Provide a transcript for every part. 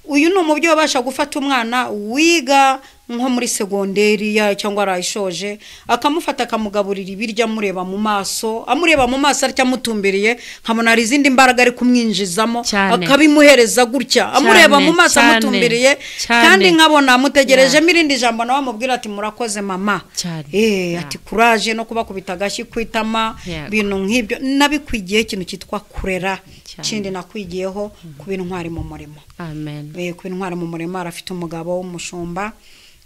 uyu ni umubyeyi wabasha gufata umwana wiga nko muri segonderi cyangwa arayishoje akamufata akamugaburira ibiryo amureba mu maso atya amutumbiriye nkabona hari izindi mbaraga ari kumwinjizamo akabimuhereza gutya amureba mu maso amutumbiriye kandi nkabona amutegerejemo irindi jambo nawe amubwira ati murakoze mama ati kuraje no kubakubita agashyi kwitama bintu nk'ibyo nabikwigiye ikintu cyitwa kurera kindi nakwigiyeho kuba intwari mu murimo amen kuba intwari mu murimo arafite umugabo w'umushumba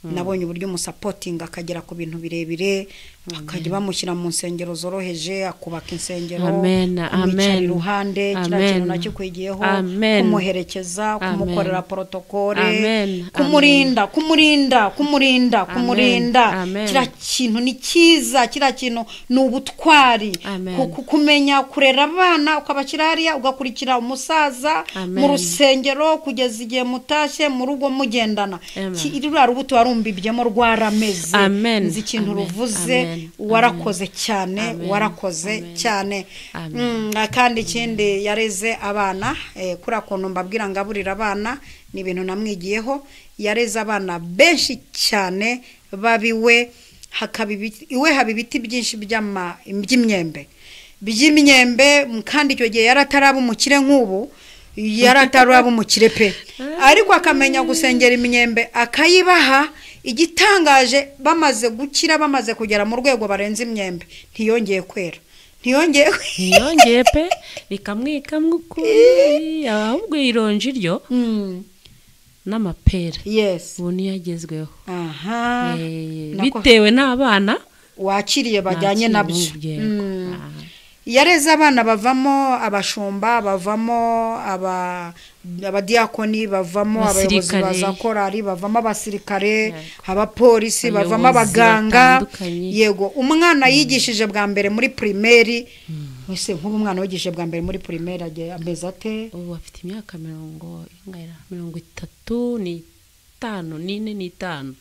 nabonye uburyo umusapotinga akagera ku bintu birebire akajya bamushyira mu nsengero zoroheje akubaka insengero kumwicara iruhande kiriya kintu nacyo kwigiyeho kumuherekeza kumukorera protokole kumurinda kiriya kintu ni cyiza kiriya kintu ni ubutwari kumenya kurera abana ukabashyira hariya ugakurikira umusaza mu rusengero kugeza igihe mutashye mu rugo mugendana ruriya rubuto warumbibyemo rwarameze nzi ikintu ruvuze warakoze cyane kandi ikindi yareze abana kuri akuntu mbabwira ngaburira abana ni ibintu namwigiyeho yareze abana benshi cyane babiwe iwe haba ibiti byinshi by'imyembe kandi icyo gihe yarataraba umukire nk'ubu yarataraba umukire pe ariko akamenya gusengera imyembe akayibaha igitangaje bamaze gukira bamaze kugera mu rwego barenze imyembe ntiyongeye kwera ntiyongeye pe rikamwikamwe ukuri ahubwo ironji ryo n'amapera ubu niyagezweho bitewe n'abana wakiriye bajyanye nabyo yareze abana bavamo abashumba bavamo abadiyakoni bavamo abayobozi baza korari bavamo abasirikare abapolisi bavamo abaganga yego umwana yigishije bwa mbere muri primaire wese nk'ubu umwana wigishije bwa mbere muri primaire ameze ate ubu afite imyaka 35 n'itanu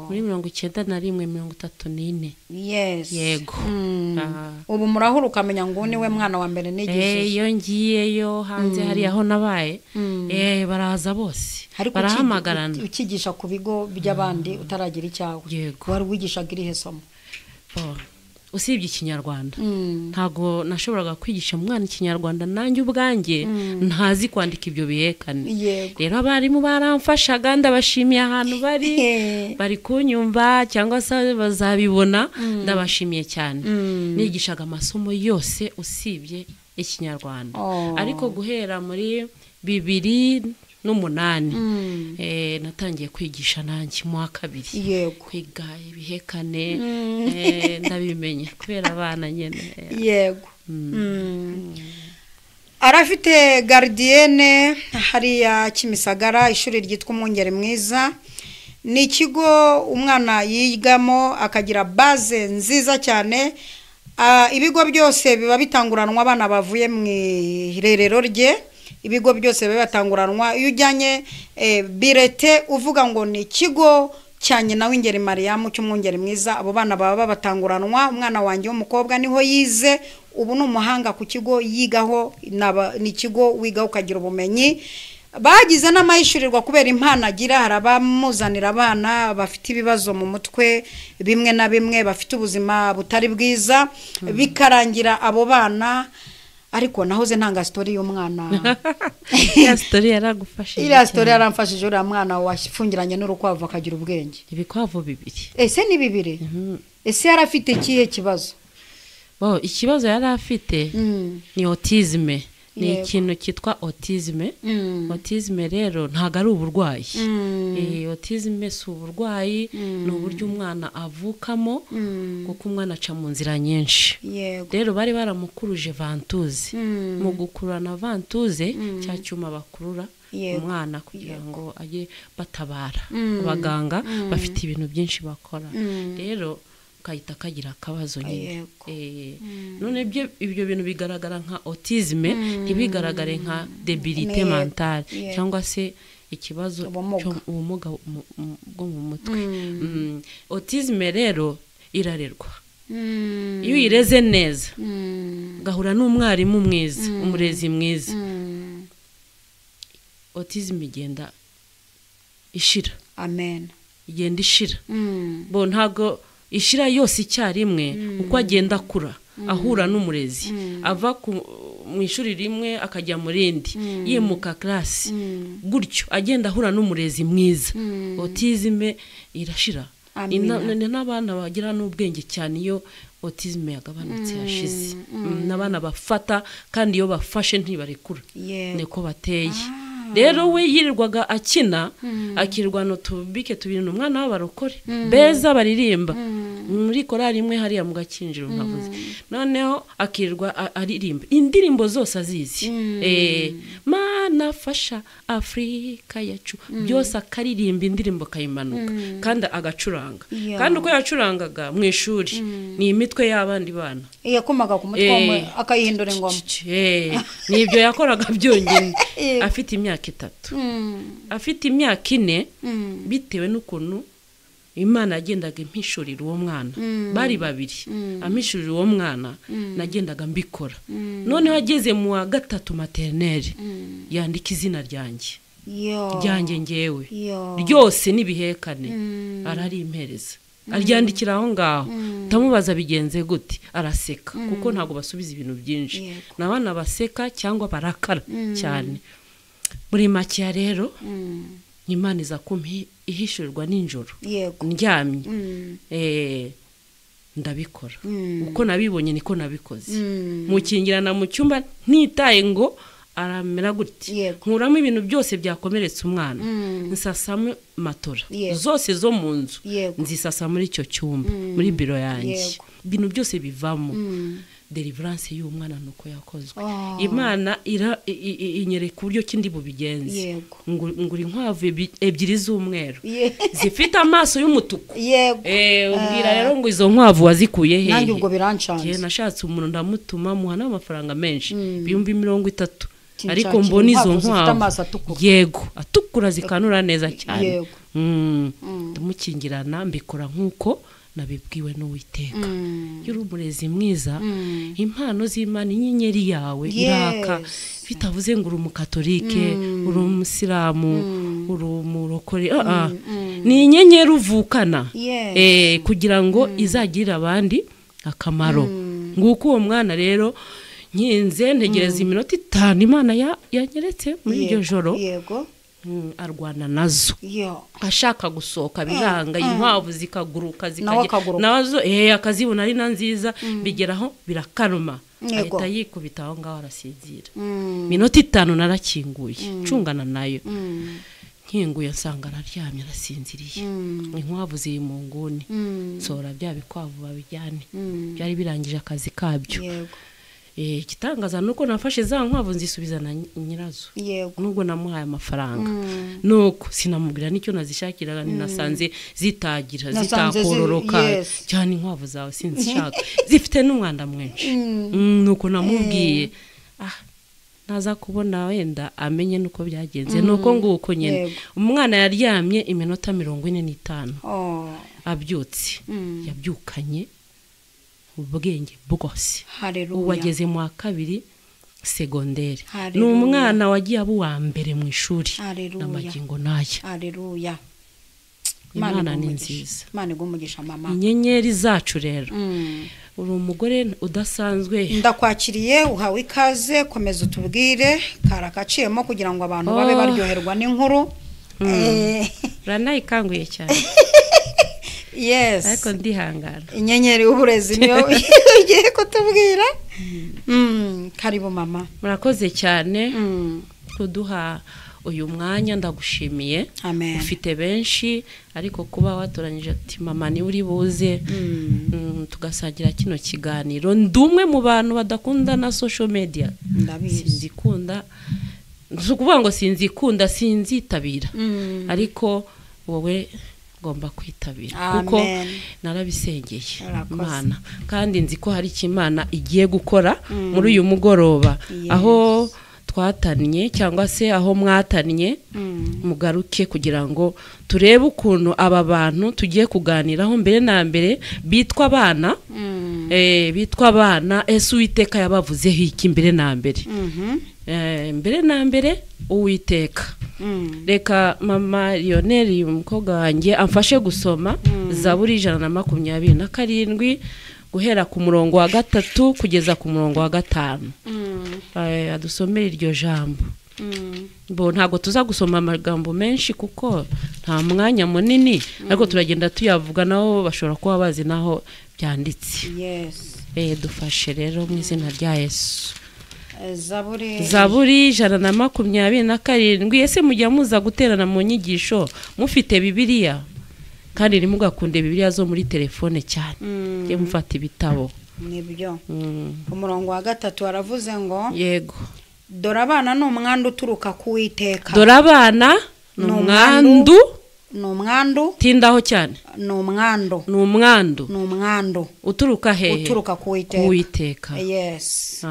muri 91 yego ubu murahura ukamenya ngo ni we mwana wa mbere nigishije iyo ngiyeyo hanze hari aho nabaye baraza bose barahamagarana ukigisha ku bigo by'abandi utaragira icyawe wari wigishaga irihe somo usibye ikinyarwanda ntago nashoboraga kwigisha umwana ikinyarwanda nanjye ubwanjye ntazi kwandika ibyo bihekane rero abarimu baramfashaga ndabashimiye ahantu bari kunyumva cyangwa se bazabibona ndabashimiye cyane nigishaga amasomo yose usibye ikinyarwanda ariko guhera muri 2008 natangiye kwigisha nanjye mu wa kabiri kwiga ibihekane ndabimenye kubera abana nyene yego arafite gardienne hariya Kimisagara ishuri ryitwa Umwungeri Mwiza ni ikigo umwana yigamo akagira base nziza cyane ibigo byose biba bitanguranwa abana bavuye mu irerero rye ibigo byose bibatanguranwa iyo ujyanye birete uvuga ngo ni ikigo cyanye na w'Ingeri Mariam cy'Umwungeri Mwiza abo bana baba batanguranwa umwana wanjye w'umukobwa niho yize ubu n'umuhanga ku kigo yigaho ni ikigo wigaho ukagira ubumenyi bagize n'amayishurirwa kubera impano agira harabamuzanira abana bafite ibibazo mu mutwe bimwe na bimwe bafite ubuzima butari bwiza bikarangira abo bana ariko nahoze ntanga story y'umwana ya story yaragufashije iriya story yaramfashije uriya mwana wafungiranye n'urukwavu akagira ubwenge ibikwavu bibiri ese ni bibiri ese yarafite ikihe kibazo ikibazo yari afite ni autisme ni ikintu cyitwa autisme autisme rero ntago ari uburwayi autisme si uburwayi ni uburyo umwana avukamo kuko umwana aca mu nzira nyinshi rero bari baramukuruje ventouse mu gukurana ventouse cya cyuma bakurura umwana kugira ngo ajye batabara abaganga bafite ibintu byinshi bakora rero kayita kagira akabazo nyine none ibyo bintu bigaragara nka autisme ntibigaragare nka debilité mentale cyangwa se ikibazo ubumuga bwo mu mutwe autisme rero irarerwa iyo uyireze neza gahura n'umwarimu mwiza umurezi mwiza autism igenda ishira. Amen. Igenda ishira. Bo ntago ishira yose icyarimwe uko agenda akura ahura n'umurezi ava mu ishuri rimwe akajya mu rindi yimuka class gutyo agenda ahura n'umurezi mwiza. Autism irashira. N'abana bagira n'ubwenge cyane iyo autism yagabanutse yashize. N'abana bafata kandi iyo bafashe ntibarekura niko bateye. Rero we yirirwaga akina akirwana tubike tubiri n'umwana w'abarokore beza baririmba muri korali imwe hariya mu Gakinjiro nkavuze. Noneho akirwa aririmba indirimbo zose azizi. Mana fasha Afrika yacu byose akaririmba indirimbo kayimanuka kandi agacuranga. Kandi uko yacurangaga mu ishuri ni imitwe y'abandi bana yakomaga ku mutwe akayihindura ingoma. Nibyo yakoraga byonyine afite imyaka 3. Afite imyaka 4 bitewe n'ukuntu Imana yagendaga impishurira uwo mwana. Bari babiri amishurira uwo mwana nagendaga mbikora. Noneho ageze mu wa 3 maternelle yandika izina ryanjye. Ryanjye ngewe ryose nibihekane ararimpereza. Aryandikira aho ngaho tamubaza bigenze gute araseka kuko ntago basubiza ibintu byinshi. Nabana baseka cyangwa barakara cyane. Muri makiya rero Imana iza kumpishurirwa ninjoro ndyamye. Ndabikora uko nabibonye niko nabikoze. Mukingirana mu cyumba ntitaye ngo aramera gute. Nkuramo ibintu byose byakomeretse umwana. Nsasamo matora zose zo mu nzu nzisasa muri icyo cyumba muri biro yanjye. Ibintu byose bivamo. Deliverance y'umwana nuko yakozwe. Imana inyereka uburyo kindi bubigenze. Nguri inkwavu ebyiri z'umweru zifite amaso y'umutuku. Ubwira rero ngo izo nkwavu wazikuye he? Nanjye ubwo birancanze. Nashatse umuntu ndamutuma muhana amafaranga menshi 30 ariko mbona izo nkwavu yego atukura zikanura neza cyane. Ndamukingirana mbikora nkuko nabibwiwe n'Uwiteka. Yuri umurezi mwiza. Impano z'Imana inyenyeri yawe iraka bitavuze ngo uri umukatolike uri umusilamu uri umurokore. Ni inyenyeri uvukana kugira ngo izagirira abandi akamaro. Nguko uwo mwana rero nkinze ntegereza iminota 5 Imana yanyeretse muri iryo joro. Arwana nazo ashaka gusohoka biranga. Inkwavu zikaguruka zikagera nazo akazibona ari nziza bigeraho birakaruma ahita yikubita aho ngaho arasinzira. Minota 5 narakinguye cungana nayo nkinguye nsanga araryamye arasinziriye. Inkwavu ziri mu nguni sora bya bikwavu babijyane byari birangije akazi kabyo. Kitangaza nuko nafashe za nkwavu nzisubiza na nyirazo nubwo namuhaye amafaranga. Nuko sinamubwira nicyo nazishakiraga ninasanze zitagira zitakororoka cyane inkwavu zawe sinzishaka zifite n'umwanda mwinshi. Nuko namubwiye naza kubona wenda amenye nuko byagenze. Nuko nguko nyene umwana yaryamye iminota 45 abyutse yabyukanye ubwenge bwose. Uwageze mu wa 2 secondaire ni umwana wagiye abo wa mbere mu ishuri n'amagingo naye. Haleluya. Imana ni nziza. Imana igumugisha mama. Inyenyeri zacu rero uri umugore udasanzwe. Ndakwakiriye uhawe ikaze komeza utubwire karakaciyemo kugira ngo abantu babe baryoherwa n'inkuru. Ranayikanguye cyane. Ariko ndihangana. Inyenyeri uburezi niyo ugiye kutubwira. Karibu mama. Murakoze cyane kuduha uyu mwanya ndagushimiye. Ufite benshi ariko kuba watoranyije ati mama ni uri buze tugasagira kino kiganiro. Ndumwe mu bantu badakunda na social media. Sinzikunda. Nsukuvuga ngo sinzikunda sinzitabira. Ariko wowe ngomba kwitabira kuko narabisengeye Imana kandi nzi ko hari Imana igiye gukora muri uyu mugoroba. Aho twatanye cyangwa se aho mwatanye mugaruke kugira ngo turebe ukuntu aba bantu tugiye kuganiraho mbere na mbere bitwa abana. Bitwa abana Uwiteka yabavuzeho iki mbere na mbere. Mbere na mbere Uwiteka reka mama Lionel umukobwa wanjye amfashe gusoma Zaburi 127 guhera ku murongo wa 3 kugeza ku murongo wa 5 adusomera iryo jambo. Bo ntago tuza gusoma amagambo menshi kuko nta mwanya munini ariko turagenda tuyavuga naho bashobora kuba bazi naho byanditse. Dufashe rero mu izina rya Yesu. Zaburi 127 ese mujya muza guterana mu nyigisho mufite Bibiliya kandi ntimugakunde Bibiliya zo muri telefone cyane ye mufata ibitabo nibyo. Umurongo wa 3 aravuze ngo yego dore abana n'umwandu uturuka ku Uwiteka. Dore abana n'umwandu tindaho cyane n'umwandu uturuka he? Uturuka ku Uwiteka. Yes.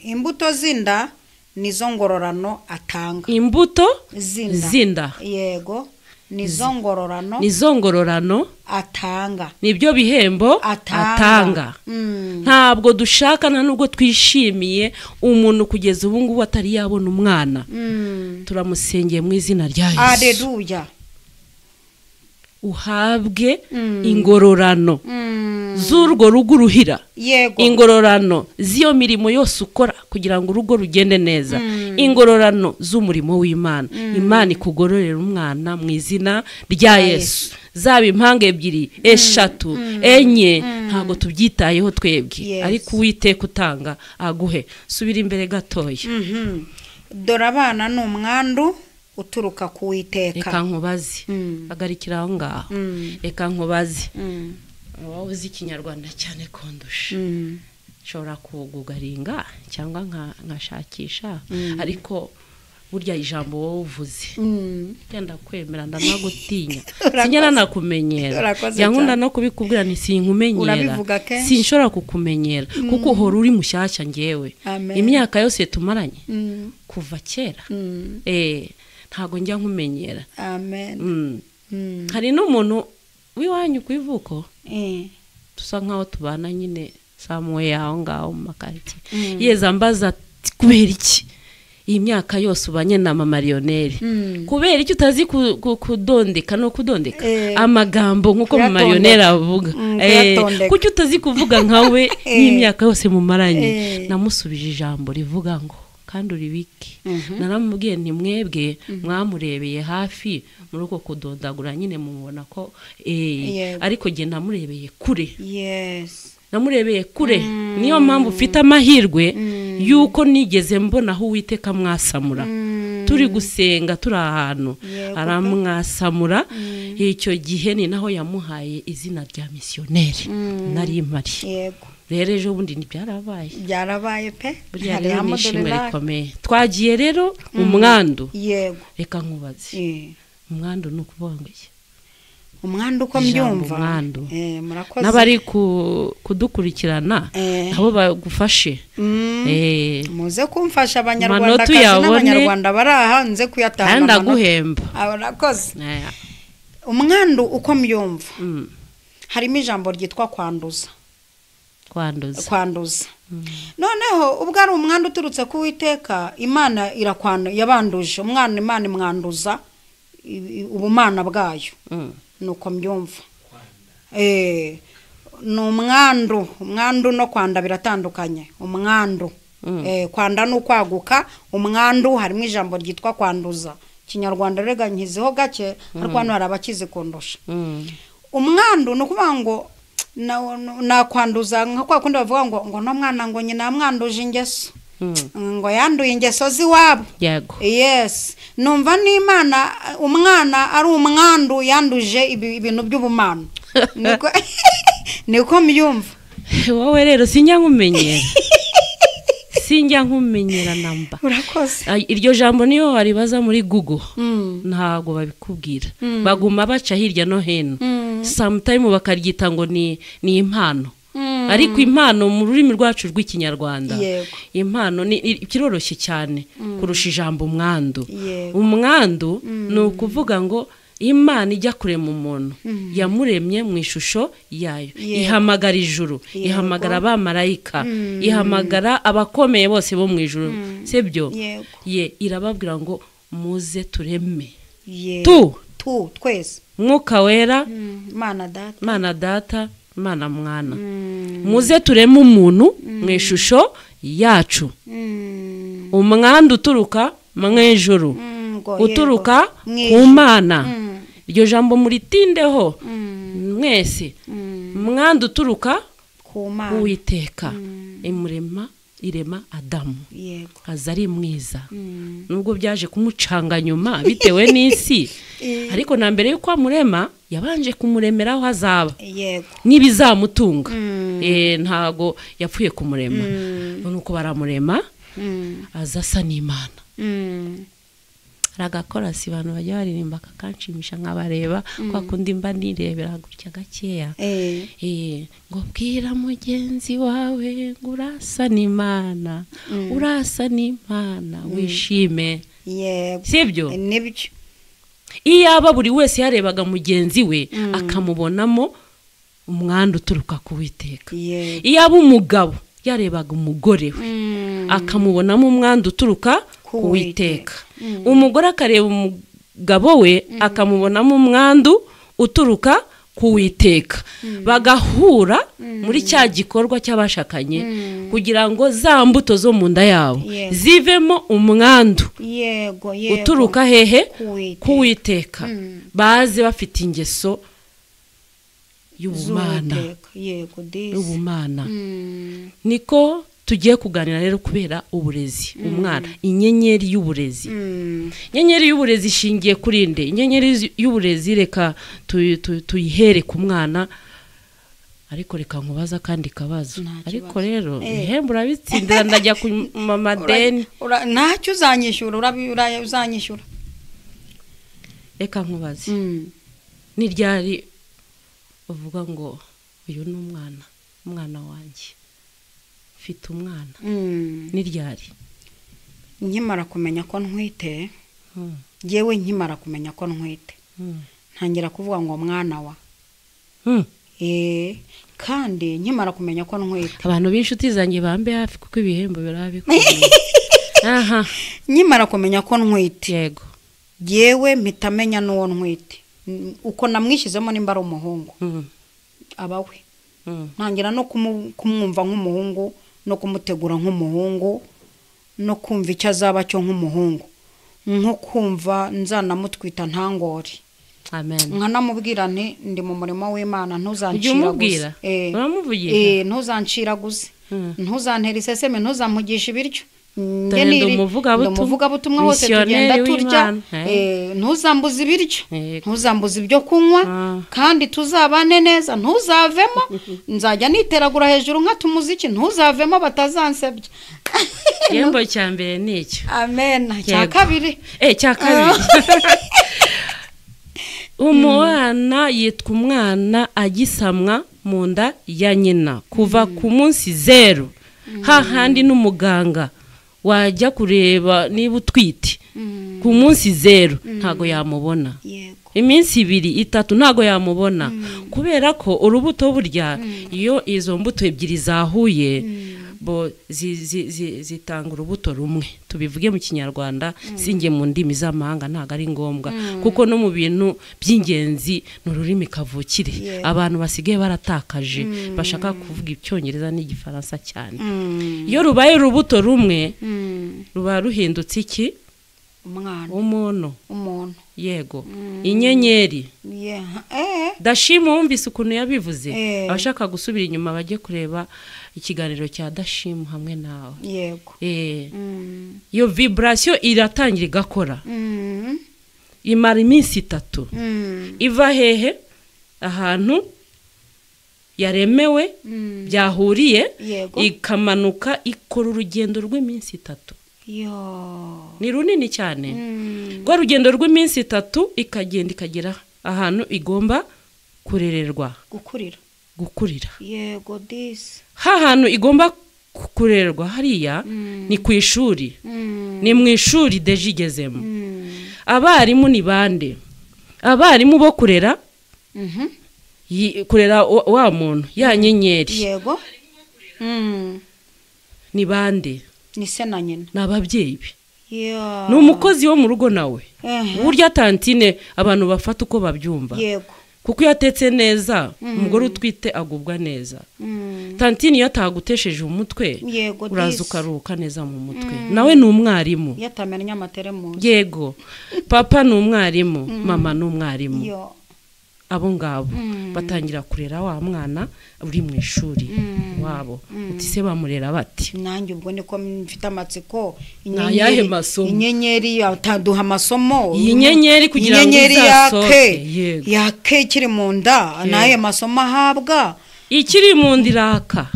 Imbuto zinda nizo ngororano atanga. Imbuto zinda yego nizo ngororano atanga. Nibyo bihembo atanga. Ntabwo dushaka na nubwo twishimiye umuntu kugeza ubu ngubu atari yabona umwana. Turamusengeye mu izina rya Yesu. Haleluya. Uhabwe ingororano z'urwo rugo ruhira. Ingororano z'iyo mirimo yose ukora kugira ngo urugo rugende neza. Ingororano z'umurimo w'Imana. Imana ikugororera umwana mu izina rya Yesu. Zaba impanga 2, 3, 4 ntago tubyitayeho twebwe ariko Uwiteka utanga aguhe. Subira imbere gatoya. Dore abana n'umwandu uturuka ku Uwiteka. Reka nkubaze agarikira aho ngaho. Reka nkubaze wowe uzi Ikinyarwanda cyane kondusha. Shobora kugugaringa cyangwa nkashakisha ariko burya ijambo wowe uvuze cyanda kwemera ndanagutinya sinyana nakumenyera yankunda no kubikubwira ni sinkumenyera sinshobora kukumenyera kuko uhora uri mushyashya ngewe imyaka yose tumaranye kuva kera ntago njya nkumenyera. Amen. Hari n'umuntu wiwanyu kwivuko tusa nkaho tubana nyine samwe yaho ngaho mu makariti yeza mbaza kubera iki iyi myaka yose ubanye na mama Lionel kubera iki utazi kudondeka no kudondeka amagambo nkuko mama Lionel avuga kuki utazi kuvuga nkawe n'imyaka yose mu maranye. Namusubije ijambo rivuga ngo kandi uri wiki naramubwiye nti mwebwe mwamurebeye hafi muri uko kudondagura nyine mubona ko ariko je namurebeye kure. Namurebeye kure niyo mpamvu ufite amahirwe yuko nigeze mbona aho Uwiteka mwasamura turi gusenga turi ahantu aramwasamura. Icyo gihe ni naho yamuhaye izina rya missionnaire nari impari. Rero ejo bundi byarabaye pe hari amashimwe rikomeye. Twagiye rero umwandu. Reka nkubaze umwandu nukuvuga ngo iki? Umwandu uko mbyumva murakoze n'abari kudukurikirana nabo bagufashe muze kumfasha abanyarwanda kazi n'abanyarwanda barahanze kuyatanga ndaguhemba. Murakoze. Umwandu uko mbyumva harimo ijambo ryitwa kwanduza. Noneho ubwo ari umwandu uturutse ku Uwiteka Imana yabanduje umwana Imana imwanduza ubumana bwayo. Nuko mbyumva. Ni umwandu no kwanda biratandukanye. Umwandu kwanda no kwaguka, umwandu harimo ijambo ryitwa kwanduza. Kinyarwanda rega nkiziho gake ariko hano harabakize kondosha. Umwandu no kuvuga ngo na kwanduza nka kwa kundi bavuga ngo no mwana ngo nyina mwanduje ingeso. Ngo yanduye ingeso ziwabo. Yes. Numva n'Imana umwana ari umwandu yanduje ibintu by'ubumana. Niko myumva. Wowe rero sinjya nkumenyera namba. Urakoze. Iryo jambo niyo waribaza muri Google ntago babikubwira. Baguma baca hirya no hino. Sometime bakaryita ngo ni impano. Ariko impano mu rurimi rwacu rw'Ikinyarwanda impano ni kiroroshye cyane kurusha ijambo umwandu. Umwandu ni ukuvuga ngo Imana ijya kurema umuntu yamuremye mu ishusho yayo. Ihamagara ijuru, ihamagara abamarayika, ihamagara abakomeye bose bo mu ijuru. Sebyo irababwira ngo muze tureme yego twese mwuka wera mana data mana mwana muze tureme umuntu mu ishusho yacu umwanda uturuka mu ijuru uturuka ku Mana iryo jambo muritindeho mwese umwanda uturuka ku Uwiteka irema Adamu aza ari mwiza nubwo byaje kumucanga nyuma bitewe n'isi ariko na mbere yuko amurema yabanje kumuremeraho azaba n'ibizamutunga ntago yapfuye kumurema nuko baramurema azasa n'Imana ragakora si abantu bajya baririmba kakanshimisha nkabareba kwa kundi mba nirebera gutya gakeya ngo bwira mugenzi wawe urasa n'Imana wishime sibyo nibyo iyaba buri wese yarebaga mugenzi we akamubonamo umwanda uturuka ku Uwiteka iyaba umugabo yarebaga umugore we akamubonamo umwanda uturuka ku Uwiteka umugore akareba umugabo we akamubonamo umwandu uturuka ku Uwiteka bagahura muri cya gikorwa cy'abashakanye kugira ngo za mbuto zo mu nda yabo zivemo umwandu uturuka hehe ku Uwiteka baze bafite ingeso y'ubumana niko tugiye kuganira rero kubera uburezi umwana inyenyeri y'uburezi inyenyeri y'uburezi ishingiye kuri nde inyenyeri y'uburezi reka tuyihere ku mwana ariko reka nkubaza kandi kabazo ariko rero ihembe urabitsindira ndajya ku mamadeni ntacyo uzanyishyura uzanyishyura reka nkubaze ni ryari uvuga ngo uyu ni umwana wanjye mfite umwana ni ryari nkimara kumenya ko ntwite yewe nkimara kumenya ko ntwite ntangira kuvuga ngo mwana wa kandi nkimara kumenya ko ntwite abantu b'inshuti zanjye bambe hafi kuko ibihembo birabikora nkimara kumenya ko ntwite yego yewe mitamenya n'uwo ntwite uko namwishyizemo nimba ari umuhungu abawe ntangira no kumwumva nk'umuhungu no kumutegura nk'umuhungu no kumva icyo azaba cyo nk'umuhungu nko kumva nzanamutwita ntangore amen nkanamubwira nti ndi mu murimo w'Imana ntuzanciraguze ntuzanciraguze ntuzantera iseseme ntuzampugisha ibiryo ndumuvuga butumwa hose tugenda turya ntuzambuze ibiryo ntuzambuze ibyo kunywa kandi tuzabane neza ntuzavemo nzajya niteragura hejuru nk'atumuziki ntuzavemo batazansebya yembo cyambere nicyo amen cya kabiri umwana yitwa umwana agisamwa mu nda ya nyina kuva ku munsi 0 hahandi n'umuganga wajya kureba niba utwite ku munsi 0 ntago yamubona iminsi 2-3 ntago yamubona kubera ko urubuto burya iyo izo mbuto ebyiri zahuye bo zitanga urubuto rumwe tubivuge mu Kinyarwanda singe mu ndimi z'amahanga ntago ari ngombwa kuko no mu bintu by'ingenzi n'ururimi kavukire abantu basigaye baratakaje bashaka kuvuga icyongereza n'igifaransa cyane iyo rubaye urubuto rumwe ruba ruhindutse iki umuntu yego inyenyeri Dashim wumvise ukuntu yabivuze abashaka gusubira inyuma bajye kureba ikiganiro cya Dashim hamwe nawe yego iyo vibration iratangira igakora imara iminsi 3 iva hehe ahantu yaremewe byahuriye ikamanuka ikora urugendo rw'iminsi 3 ni runini cyane rwa rugendo rw'iminsi 3 ikagenda ikagera ahantu igomba kurererwa gukurira yego this hantu igomba kurererwa hariya ni ku ishuri ni mu ishuri deje igezemo abarimu ni bande abarimu bo kurera kurera wa muntu ya nyenyeri yego ni bande ni se na nyina n'ababyeyi be Yeah. ni umukozi wo mu rugo nawe Ehe. burya tantine abantu bafata uko babyumva Yego. kuko iyo atetse neza umugore utwite agubwa neza. Tantine iyo atagutesheje umutwe Yego, uraza disi. ukaruhuka neza mu mutwe. Nawe ni umwarimu. Yatamenya amateremuzi. Yego, papa ni umwarimu, mama ni umwarimu. Yo. Abo ngabo batangira kurera wa mwana uri mu ishuri wabo. Uti se bamurera bati? Nanjye ubwo niko mfite amatsiko. Ayahe masomo? Inyenyeri ataduha amasomo. Iyi nyenyeri kugira ngo izasohoke. Yake kiri mu nda. Naye masomo ahabwa. Ikiri mu nda iraka.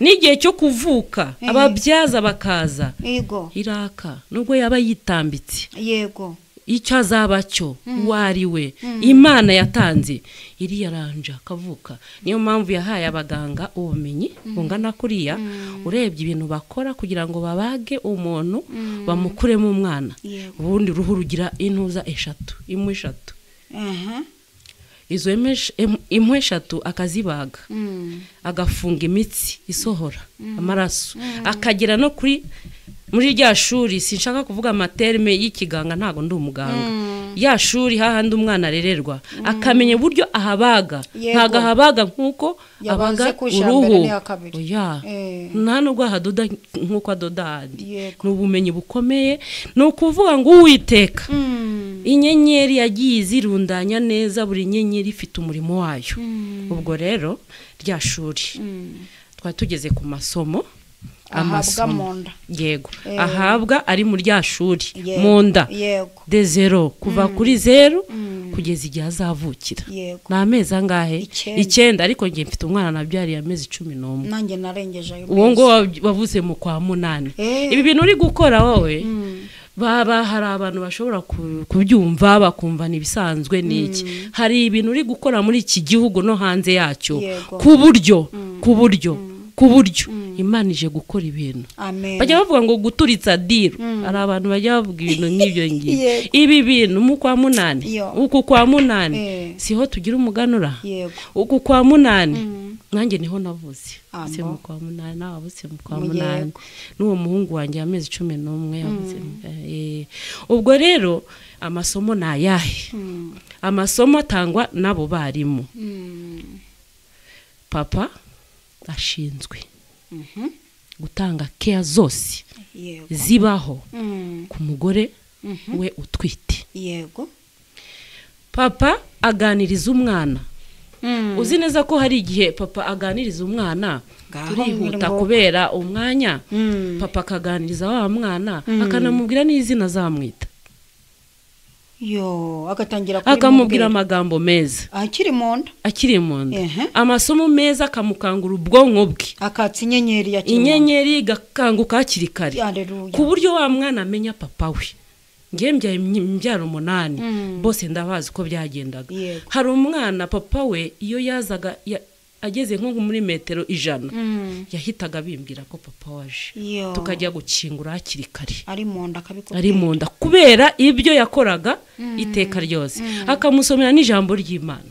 N'igihe cyo kuvuka ababyaza bakaza. Yego. Iraka nubwo yaba yitambitse. Yego. Icyo azaba cyo wariwe Imana yatanze iri yaranja kavuka. Niyo mpamvu yahaye abaganga ubumenyi bungana kuriya urebye ibintu bakora kugira ngo babage umuntu bamukuremo umwana. Ubundi ruhu rugira intuza eshatu, imwe eshatu. Izo imwe eshatu akazibaga agafunga imitsi isohora amaraso akagera no kuri muri rya shuri. Sinshaka kuvuga amaterme y'ikiganga, ntago ndi umuganga. Ya shuri hahandi umwana arererwa akamenya buryo ahabaga, ntago ahabaga nkuko abaga uruhu. Oya, nta nubwo ahadoda nkuko adoda handi. Ni ubumenyi bukomeye. Ni ukuvuga ngo Uwiteka inyenyeri yagiye izirundanya neza, buri nyenyeri ifite umurimo wayo. Ubwo rero rya shuri twari tugeze ku masomo. Ahabwa munda. Yego. Ahabwa ari mu rya shuri munda. De zero kuva kuri zero kugeza igihe azavukira. Ni amezi angahe? 9. Ariko ngiye mfite umwana nabyariye amezi 11. Nanjye narengeje ayo. Uwo ngo wavuze mu kwa 8. Ibi bintu uri gukora wowe baba hari abantu bashobora kubyumva bakumva nibisanzwe niki. Hari ibintu uri gukora muri iki gihugu no hanze yacyo ku buryo Imana ije gukora ibintu. Bajya bavuga ngo guturitsa diro. Ari abantu bajya bavuga ibintu nk'ibyo ngibyo. Ibi bintu mu kwa 8 uku kwa 8 siho tugira umuganura. Uku kwa 8 nanjye niho navuze. Se mu kwa 8 nabavutse mu kwa 8 n'uwo muhungu wanjye amezi 11 yavuze. Ubwo rero amasomo nayahe? Amasomo atangwa nabo barimu. Papa ashinzwe gutanga care zose zibaho ku mugore we utwite. Yego. Papa aganiriza umwana. Uzi neza ko hari igihe papa aganiriza umwana turihuta kubera umwanya. Papa akaganiriza wa mwana akanamubwira n'izina zamwita. Yo, agatangira akamubwira amagambo meza akiri mu nda. Amasomo meza akamukangura ubwonko bwe. Akatsa inyenyeri gakanguka hakiri kare ku buryo wa mwana amenya papa we. Ngiye mbyara 8 bose ndabazi ko byagendaga. Hari umwana papa we iyo yazaga ageze nko muri metero 100 yahitaga bimbwira ko papa waje. Tukajya gukingura hakiri kare ari mu nda kubera ibyo yakoraga iteka ryose. Akamusomera n'ijambo ry'Imana,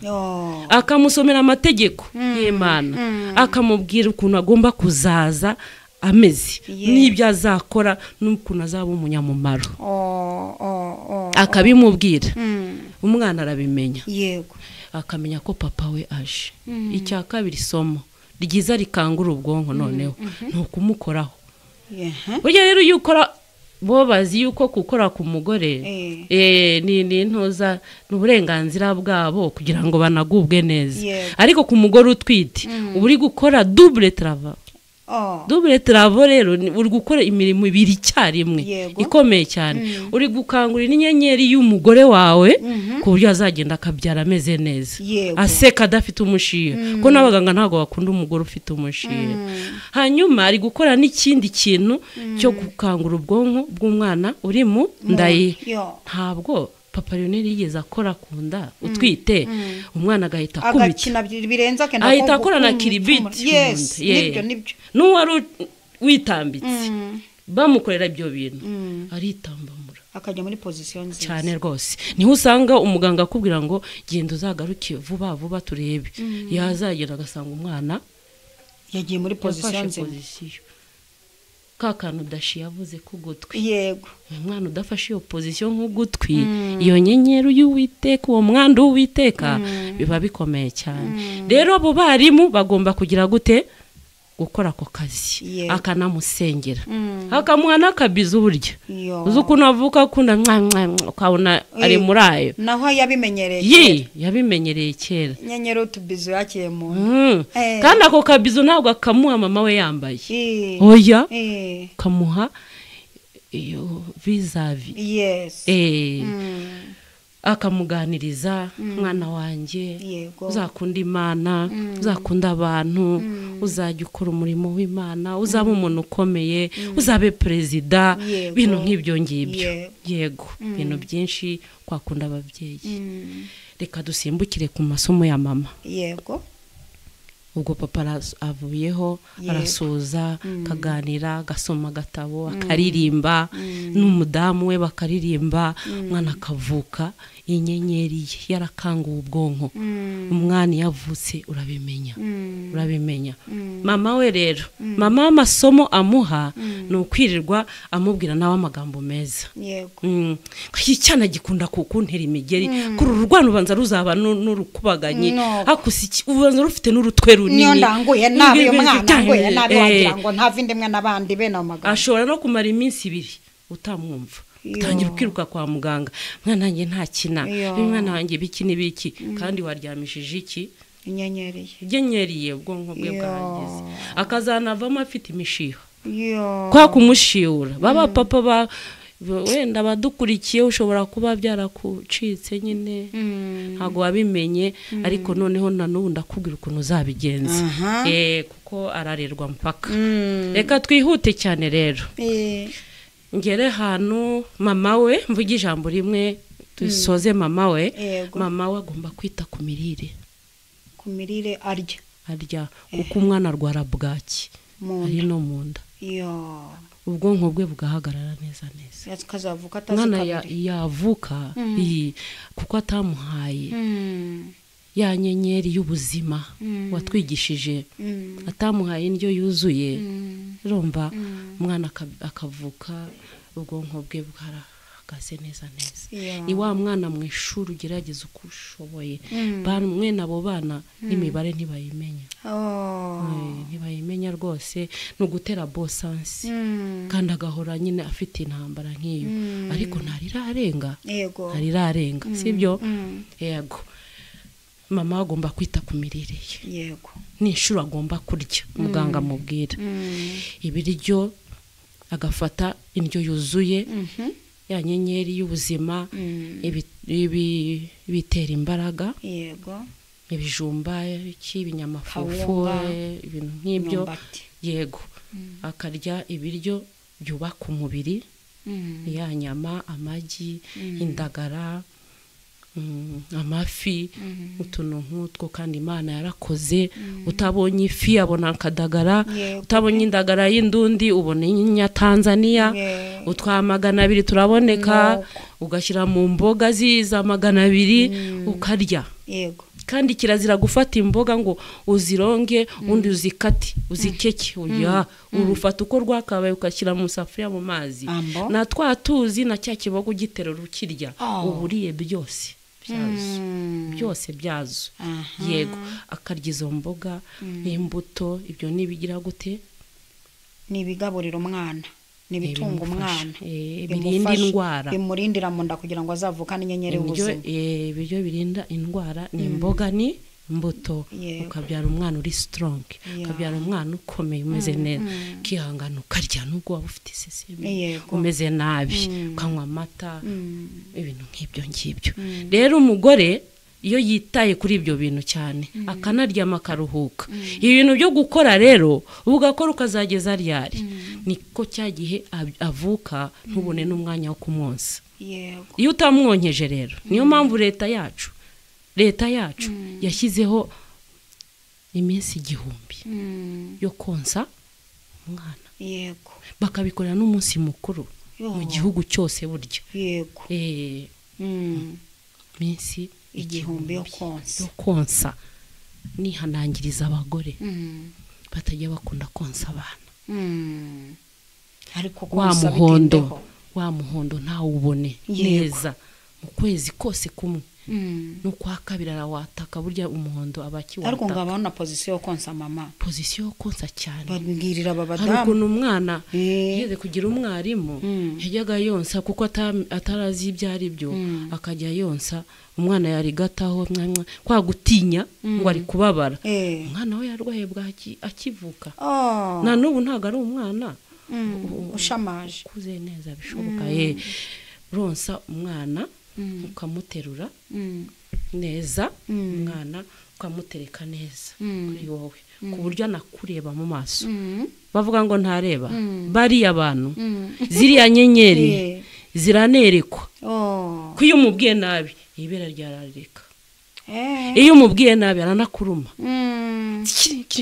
akamusomera amategeko y'Imana, akamubwira ukuntu agomba kuzaza amezi n'ibyo azakora n'ukuntu azaba umunyamumaro. Akabimubwira umwana arabimenya. Yego. Akamenya ko papa we aje. Icya kabiri somo ryiza rikangura ubwonko noneho ntukumukoraho. Burya rero iyo ukora bo bazi yuko gukora ku mugore ni ntoza n'uburenganzira bwabo kugira ngo banagubwe neza. Ariko ku mugore utwite uri gukora double travail. Double travail rero uri gukora imirimo ibiri cyarimwe ikomeye cyane. Uri gukangurira inyenyeri y'umugore wawe ku buryo azagenda akabyara ameze neza, aseka adafite umushiye. Ko n'abaganga ntago bakunda umugore ufite umushiye. Hanyuma ari gukora n'ikindi kintu cyo gukangura ubwonko bw'umwana uri mu ndaye. Ntabwo Papa Lionel yigeze akora kunda utwite umwana agahita kubita birenza kenda ahita akora na kiribiti. Nibyo n'uwari witambitse bamukorera ibyo bintu aritambamura akajya muri position nziza cyane rwose. Niho usanga umuganga akubwira ngo genda uzagaruke vuba turebe. Yazagera agasanga umwana yagiye muri position nziza. kakanu dashi yavuze ku gutwi yego umwana udafashe iyo position nk'ugutwi iyo nyenyeri y'Uwiteka uwo mwanda w'Uwiteka biba bikomeye cyane rero abo barimu bagomba kugira gute gukora ako kazi akanamusengera akamuha n'akabizo buryo uzi ukuntu avuka akunda ukabona ari muri ayo naho yabimenyereye yabimenyereye kera nyenyeri utubizo yakiye mu kandi ako kabizo ntabwo akamuha mama we yambaye oya kamuha iyo vizavi akamuganiriza mwana wanjye uzakunda Imana uzakunda abantu uzajya ukora umurimo w'Imana uzaba umuntu ukomeye uzabe perezida bintu nk'ibyo ngibyo yego bintu byinshi kwakunda ababyeyi reka dusimbukire ku masomo ya mama yego ubwo papa avuyeho arasoza kaganira gasoma gatabo akaririmba n'umudamu we bakaririmba mwana akavuka inyenyeri yarakanguye ubwonko umwana yavutse urabimenya mama we rero mama amasomo amuha n'ukwirirwa amubwira nawe amagambo meza yego icyana gikunda kukuntera imigeri kuri urwana ubanza ruzaba n'urukubaganye hakusi ubanza rufite n'urutwe runini niyo ndanguye nabi umwana ngoye nabi wagira ngo ntavinde mwe nabandi bene amagambo ashobora no kumara iminsi 2 utamwumva utangira ukiruka kwa muganga mwana wanjye nta kina mwana wanjye biki n'ibiki kandi waryamishije iki inyenyeriye ubwonko bwe bwageze akazanavamo afite imishiha kwa kumushiura baba papa wenda badukurikiye ushobora kuba byarakucitse nyine ntago wabimenye ariko noneho nanubu ndakubwira ukuntu uzabigenza kuko ararerwa mpaka reka twihute cyane rero ngere hano mama we mvuga ijambo rimwe dusoze mama we agomba kwita ku mirire arya kuko umwana arwara bwaki ari no mu nda ubwonko bwe bugahagarara neza umwana yavuka kuko atamuhaye ya nyenyeri y'ubuzima watwigishije atamuhaye indyo yuzuye urumva umwana akavuka ubwonko bwe bwarahagaze neza ni wa mwana mu ishuri ugerageza uko ushoboye bamwe nabo bana n'imibare ntibayimenya ntibayimenya rwose no gutera bosansi kandi agahora nyine afite intambara nk'iyo ariko ntarirarenga sibyo yego mama agomba kwita ku mirire ye n'inshuro agomba kurya muganga amubwira ibiryo agafata indyo yuzuye ya nyenyeri y'ubuzima bitera imbaraga ibijumba ibinyamafufu ibintu nk'ibyo yego akarya ibiryo byubaka umubiri ya nyama amagi indagara amafi utuntu nk'utwo kandi Imana yarakoze utabonye ifi abona akadagara utabonye indagara y'indundi ubona inya Tanzania utwa 200 turaboneka ugashyira mu mboga ziza 200 ukarya yego kandi kirazira gufata imboga ngo uzironge undi uzikati uzikeke urufata uko rwakabaye ukashyira mu safuriya mu mazi na twatuzi na cya kibogo giterera ukirya uburiye byose byazo yego akarya izo mboga n'imbuto ibyo nibigira gute nibigaburira umwana nibitunga umwana birinda indwara bimurindira mu nda kugira ngo azavukane inyenyeri y'ubuzima ibyo birinda indwara ni imboga ni imbuto ukabyara umwana uri strong ukabyara umwana ukomeye umeze neza kihangana ukarya nubwo waba ufite iseseme umeze nabi ukanywa amata ibintu nk'ibyo ngibyo rero umugore iyo yitaye kuri ibyo bintu cyane akanaryama akaruhuka ibintu byo gukora rero ugakora ukazageza ryari niko cyagihe avuka ntubone n'umwanya wo kumwonsa iyo utamwonkeje rero niyo mpamvu leta yacu yashyizeho iminsi 1000 yo konsa umwana bakabikorera n'umunsi mukuru mu gihugu cyose buryo iminsi 1000 yo konsa nihanangiriza abagore batajya bakunda konsa abana ariko wa muhondo ntawubone neza mu kwezi kose kumwe no kwa kabiri arawataka burya umuhondo abakiwataka ariko ngabona position yo konsa mama position yo konsa cyane babwirira abadamu ariko n'umwana yeze kugira umwarimu yajyaga yonsa kuko atarazi ibyari byo akajya yonsa umwana yarigataho kwa gutinya ngo ari kubabara umwana we yarwaye bwaki akivuka na n'ubu ntago ari umwana ushamaje kuze neza bishoboka ronsa umwana ukamuterura neza umwana ukamutereka neza kuri wowe ku buryo nakureba mu maso bavuga ngo ntareba bari abantu ziriya nyenyeri ziranerekwa ko iyo umubwiye nabi ibera ryarareka iyo umubwiye nabi aranakuruma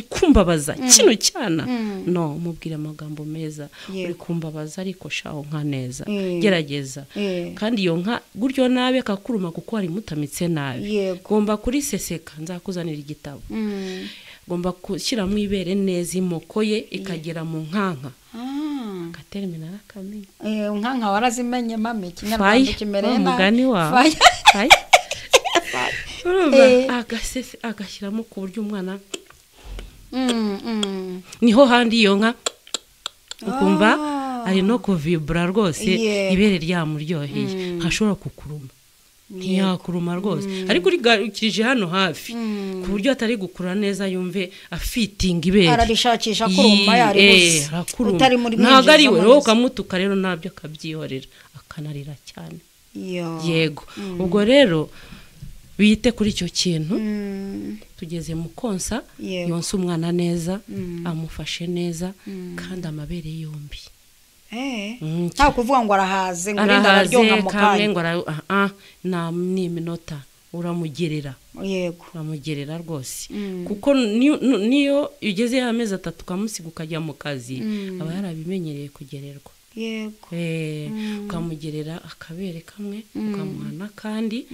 kumbabaza kino cyana no mubwire amagambo meza uri kumbabaza ariko shaho nka neza gerageza kandi iyo nka guryo nabi akakuruma kuko ari mutamitse nabi gomba kuri seseka nzakuzanira igitabo gomba gushyiramo ibere neza imoko ye ikagera mu nkanka gatermina rakamenya nkanka warazimenye mame kinyarwanda kimereye na mugani wa agashyiramo ku buryo umwana niho handi iyo nka ukumva ari no kuvibura rwose ibere ryamuryoheye ntashobora kukuruma ntiyakuruma rwose ariko urikirije hano hafi ku buryo atari gukura neza yumve afitinga ibere ararishakisha kuruma yaribuze utari muri ntago ari we wowe ukamutuka rero nabyo akabyihorera akanarira cyane yego ubwo rero bite kuri icyo kintu tugeze mu konsa yonsa umwana neza amufashe neza kandi amabere yombi nta kuvuga ngo arahaze ngo rinda araryoha mu kanya ngo na n'iminota uramugerera uramugerera rwose kuko niyo ugeze y'amezi 3 ukamusiga ukajya mu kazi aba yarabimenyereye kugererwa ukamugerera akabere kamwe ukamuhana kandi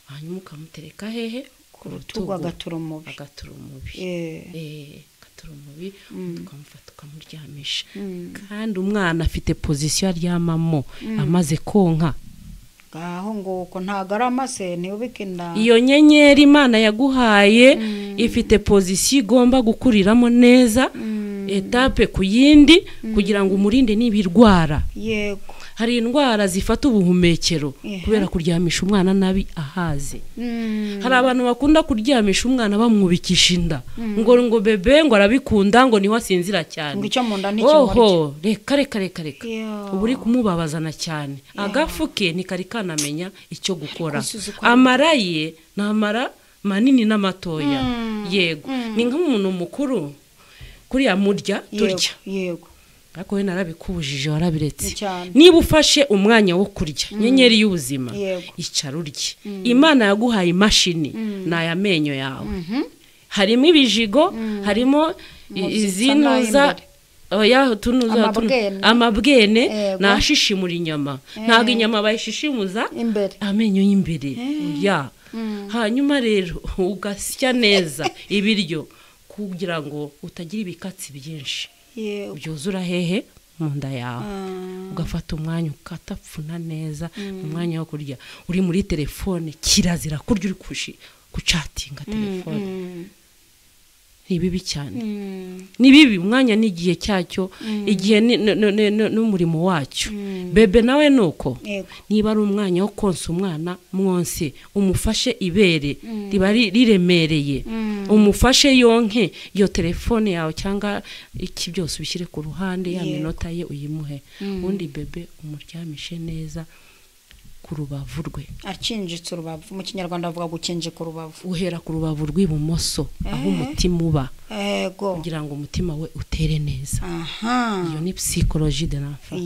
hanyuma ukamutereka hehe ku rutugu agatura umubi ukamufata ukamuryamisha kandi umwana afite position aryamamo amaze konka ngaho nguko ntago ari amase ntiyubike iyo nyenyeri Imana yaguhaye ifite position igomba gukuriramo neza etape ku yindi kugira ngo umurinde n'ibirwara yego hari indwara zifata ubuhumekero kubera kuryamisha umwana nabi ahaze hari abantu bakunda kuryamisha umwana bamwubikisha inda ngo bebe ngo arabikunda ngo niho asinzira cyane ngo icyo mu nda n'ikimurya reka ubu uri kumubabazana cyane agafuke nikari kanamenya icyo gukora amaraye namara manini n'amatoya yego ni nk'umuntu mukuru kuriya murya turya yego ariko we narabikubujije warabiretse niba ufashe umwanya wo kurya nyenyeri y'ubuzima icara urye Imana yaguhaye imashini n'ayamenyo yawe harimo ibijigo harimo izinuza amabwene nashishimura inyama ntago inyama bayishishimuza amenyo y'imbere hanyuma rero ugasya neza ibiryo kugira ngo utagira ibikatsi byinshi byuzura hehe mu nda yawe ugafata umwanya ukatapfuna neza umwanya wo kurya uri muri telefone kirazira kurya uri kucatinga telefone nibibi cyane nibibi umwanya n'igihe cyacyo igihe n'umurimo wacyo bebe nawe nuko niba ari umwanya wo konsa umwana mwonse umufashe ibere riba riremereye umufashe yonke iyo telefone yawe cyangwa iki byose ubishyire ku ruhande ya minota ye uyimuhe undi bebe umuryamishe neza ku rubavu rwe akinjitse urubavu mu kinyarwanda avuga gukinjika urubavu uhera ku rubavu rw'ibumoso aho umutima uba kugira ngo umutima we utere neza iyo ni psychologie de l'enfant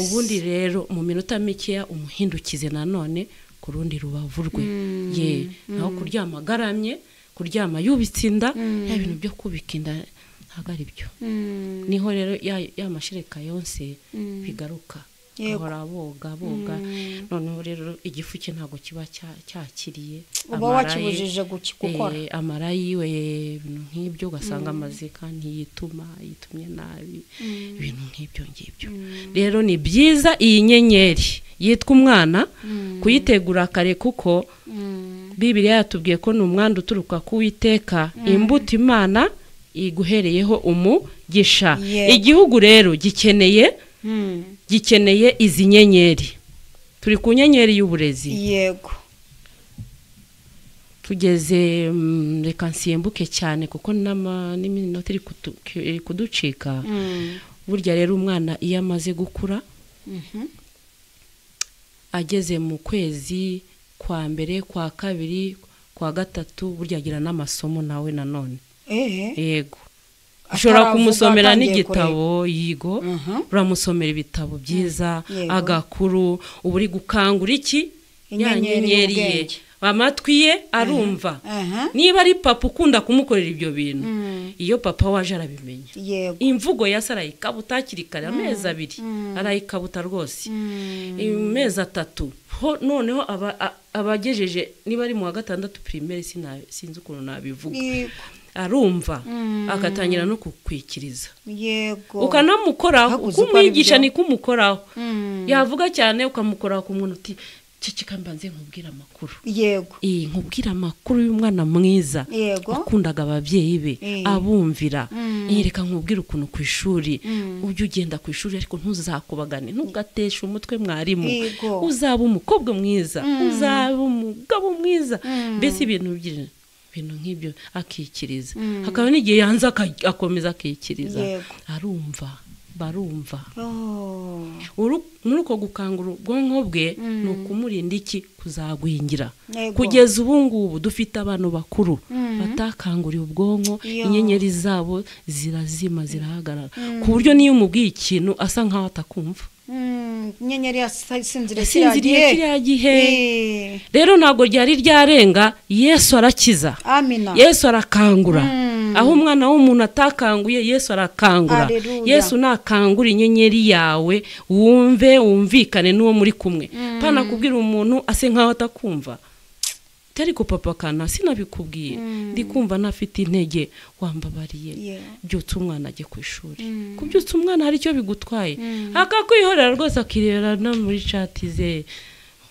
ubundi rero mu minota mikeya umuhindukize nanone ku rundi rubavu rwe naho kuryama garamye kuryama yubitse inda ya bintu byo kubika inda ntago ari byo niho rero ya mashireka yonse bigaruka ahora boga noneho rero igifu cye ntago kiba cyakiriye uba wakibujije gukora amara yiwe ibintu nk'ibyo ugasanga amaze kandi yitumye nabi ibintu nk'ibyo rero ni byiza iyi nyenyeri yitwa umwana kuyitegura kare kuko Bibiliya yatubwiye ko ni umwanda uturuka ku Uwiteka imbuto Imana iguhereyeho umugisha igihugu rero gikeneye izi nyenyeri turi ku nyenyeri y'uburezi yego tugeze reka nsimbuke cyane kuko n'iminota iri kuducika burya rero umwana iyo amaze gukura ageze mu kwezi kwa mbere kwa kabiri kwa gatatu burya agira n'amasomo nawe nanone yego ushobora kumusomera n'igitabo yigo uramusomera ibitabo byiza agakuru uburi gukangura iki nyenyeri ye amatwi ye arumva niba ari papa ukunda kumukorera ibyo bintu iyo papa waje arabimenya imvugo ya sarayikabuta kirikara amezi 2 arayikabuta rwose amezi 3 noneho abagejeje niba ari mu wa 6 primaire sinzi ukuntu nabivuga arumva akatangira no kukwikiriza yego ukanamukoraho ukumwigisha ni kumukoraho yavuga cyane ukamukoraho ku muntu uti cicika mbanze nkubwira amakuru yego nkubwira amakuru y'umwana mwiza akundaga abavyeyi be abumvira reka nkubwira ukuntu ku ishuri ujye ugenda ku ishuri ariko ntuzakubagane ntugatesha umutwe mwarimu uzaba umukobwa mwiza uzaba umugabo mwiza mbese ibintu nk'ibyo akikiriza hakaba n'igihe yanze akomeza akikiriza barumva muri uko gukangura ubwonko bwe ni ukumurinda iki kuzagwingira kugeza ubu ngubu dufite abantu bakuru batakanguriye ubwonko inyenyeri zabo zirazima zirahagarara ku buryo niyo umubwiye ikintu asa nkaho atakumva inyenyeri yasinziriye kiriya gihe rero ntabwo ryari ryarenga Yesu arakiza Yesu arakangura aho umwana w'umuntu atakanguye Yesu arakangura Yesu nakangura inyenyeri yawe wumvikane n'uwo muri kumwe pana kubwira umuntu ase nkaho atakumva ariko papa kana sinabikubwiye ndikumva nafite intege wambabariye byutse umwana ajye ku ishuri kubyutsa umwana hari icyo bigutwaye akakwihorera rwose akirebera no muri chat ze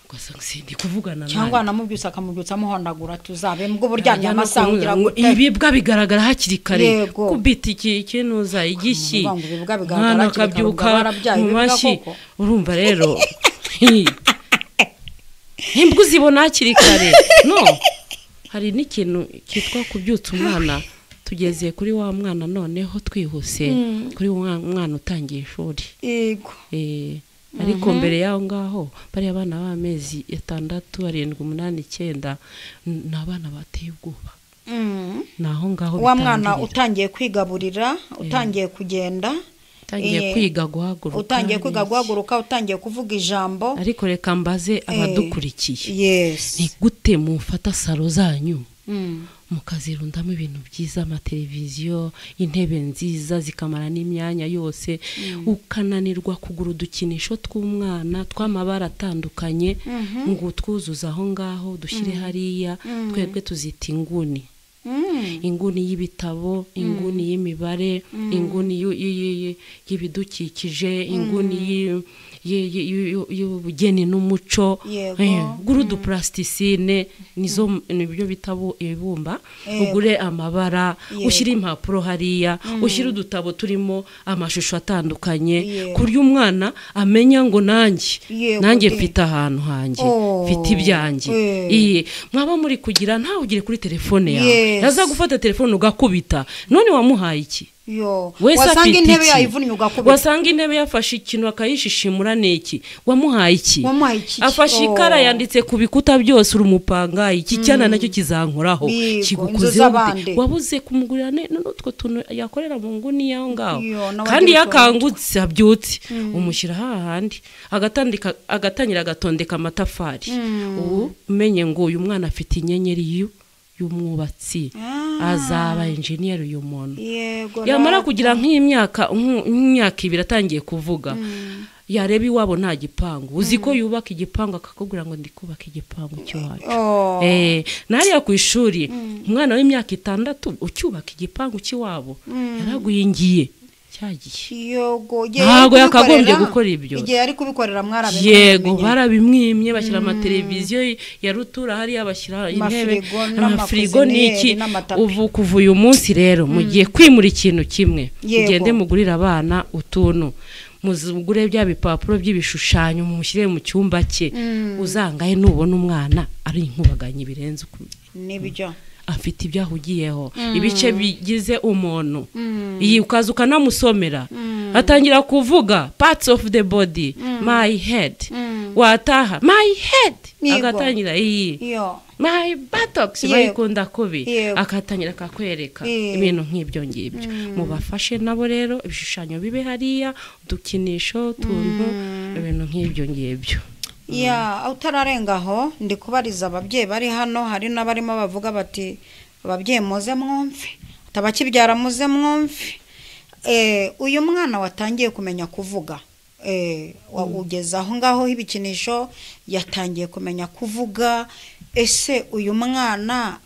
gusa sindi kuvugana nawe cyangwa namubyusa akamubyutsa amuhondagura tuzabe mbwo buryamye amasaha ugira ngo ibibwa bigaragara hakiri kare kubita ikintu za igishyi mwana kabyuka mu mashyi urumva rero Imbwa uzibona hakiri kare no hari n'ikintu kitwa kubyutsa umwana tugeze kuri wa mwana noneho twihuse kuri umwana utangiye ishuri yego ariko mbere yaho ngaho bari abana b'amezi 6 7 8 9 n'abana bateye ubwoba naho ngaho wa mwana utangiye kwigaburira utangiye kugenda utangiye kwiga guhaguruka utangiye kuvuga ijambo ariko reka mbaze abadukurikiye ni gute mufata salo zanyu mukazirundamo ibintu byiza amateleviziyo intebe nziza zikamara n'imyanya yose ukananirwa kugura udukinisho tw'umwana tw'amabara atandukanye ngo twuzuza aho ngaho dushyire hariya twebwe tuzita inguni inguni y'ibitabo inguni y'imibare inguni y'ibidukikije inguni y'ubugeni n'umuco gurudu plasticine nizo nibyo bitabo ibumba ugure amabara ushyira impapuro hariya ushyira udutabo turimo amashusho atandukanye kurya umwana amenya ngo nanjye mfite ahantu hanjye mfite ibyanjye mwaba muri kugira ntawe ugire kuri telefone yawe yaza gufata telefone ugakubita none wamuhaye iki wasanga intebe yayivunnye ugakubita wasanga intebe yafashe ikintu akayishishimura neki wamuhaye iki afashe ikara yanditse ku bikuta byose urumupanga iki cyana nacyo kizankoraho kigukoze wabuze kumugurira n'utwo tuntu yakorera mu nguni yaho ngaho kandi yakangutse abyutse umushyira hahandi agatangira agatondeka amatafari ubu umenye ngo uyu mwana afite inyenyeri y'umwubatsi azaba engineer uyu muntu yamara kugira nk'imyaka 2 atangiye kuvuga yareba iwabo nta gipangu uzi ko yubaka igipangu akakubwira ngo ndi kubaka igipangu cy'iwacu nariya ku ishuri umwana w'imyaka 6 ucyubaka igipangu cy'iwabo yaragwingiye cyagiye ntabwo yakagombye gukora ibyo igihe ari kubikorera mwarabe yego barabimwimye bashyira amateleviziyo ya rutura hariya bashyira intebe n'amafirigo n'iki ubu kuva uyu munsi rero mugiye kwimura ikintu kimwe mugende mugurira abana utuntu muzugure bya bipapuro by'ibishushanyo mushyire mu cyumba cye uzangaye nubona umwana ari inkubaganye birenze n'ibyo afite ibyahugiyeho ibice bigize umuntu iyi ukaza ukanamusomera atangira kuvuga parts of the body my head wataha my head agatangira iyi my buttocks bayikunda kubi akatangira akakwereka ibintu nk'ibyo ngibyo mubafashe nabo rero ibishushanyo bibe hariya udukinisho tuntu ibintu nk'ibyo ngibyo utararengaho ndi kubariza ababyeyi bari hano hari n'abarimo bavuga bati ababyeyi muze mwumve atabakibyara muze mwumve uyu mwana watangiye kumenya kuvuga ugeze aho ngaho ibikinisho yatangiye kumenya kuvuga ese uyu mwana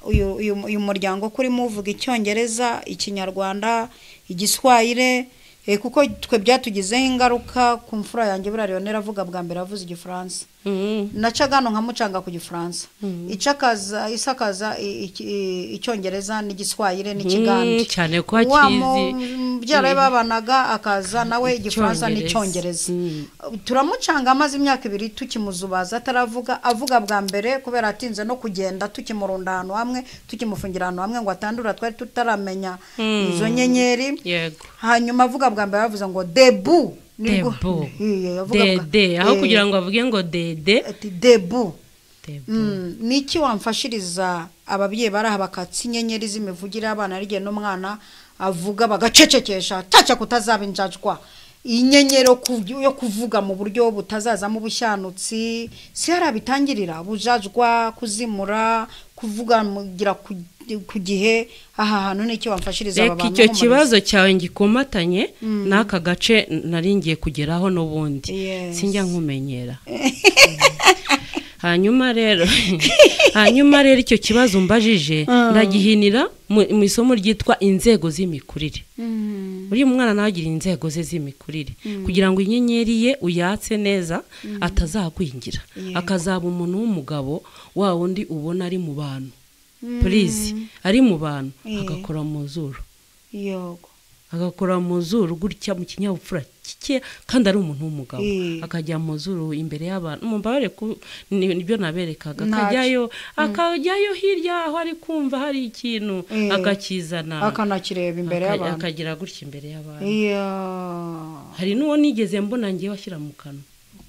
uyu muryango kurimo uvuga icyongereza ikinyarwanda igiswahili kuko twe byatugizeho ingaruka ku mfura yanjye buriya Leonera avuga bwa mbere avuze igifaransa nacagano nkamucanga ku gifaransa isakaza icyongereza n'igiswahili n'ikigande cyane ko akizi byara babanaga akaza nawe igifaransa n'icyongereza turamucanga amaze imyaka 2 tukimuzubaza ataravuga avuga bwa mbere kubera atinze no kugenda tukimurunda ahantu hamwe tukimufungira ahantu hamwe ngo atandura twari tutaramenya izo nyenyeri hanyuma avuga bwa mbere bavuze ngo debu dede aho kugira ngo avuge ngo dede ati debu niki wamfashiriza ababyeyi baraha bakatsi inyenyeri z'imivugire abana arigiye n'umwana avuga bagacecekesha tacha kutazabinjajwa inyenyero yo kuvuga mu buryo butazazamo ubushanutsi si harabitangirira bujajwa kuzimura kuvuga mugira ku gihe aha hantu n'icyo wamfashiriza aba bantu icyo kibazo cyawe ngikomatanye n'aka gace naringiye kugeraho n'ubundi sinjya nkumenyera hanyuma rero icyo kibazo mbajije ndagihinira mu isomo ryitwa inzego z'imikurire uri umwana nagira inzego ze z'imikurire kugira ngo inyenyeri ye uyatse neza atazagwingira akazaba umuntu w'umugabo wa wundi ubona ari mu bantu please ari mu bantu agakora mu zuru agakora mu zuru gutya mu kinyabupfura kike kandi ari umuntu w'umugabo akajya mu zuru imbere y'abantu mumbabare nibyo naberekaga akajyayo hirya aho ari kumva hari ikintu akakizana akanakireba imbere y'abantu akagira gutya imbere y'abantu hari n'uwo nigeze mbona ngiye washyira mu kanwa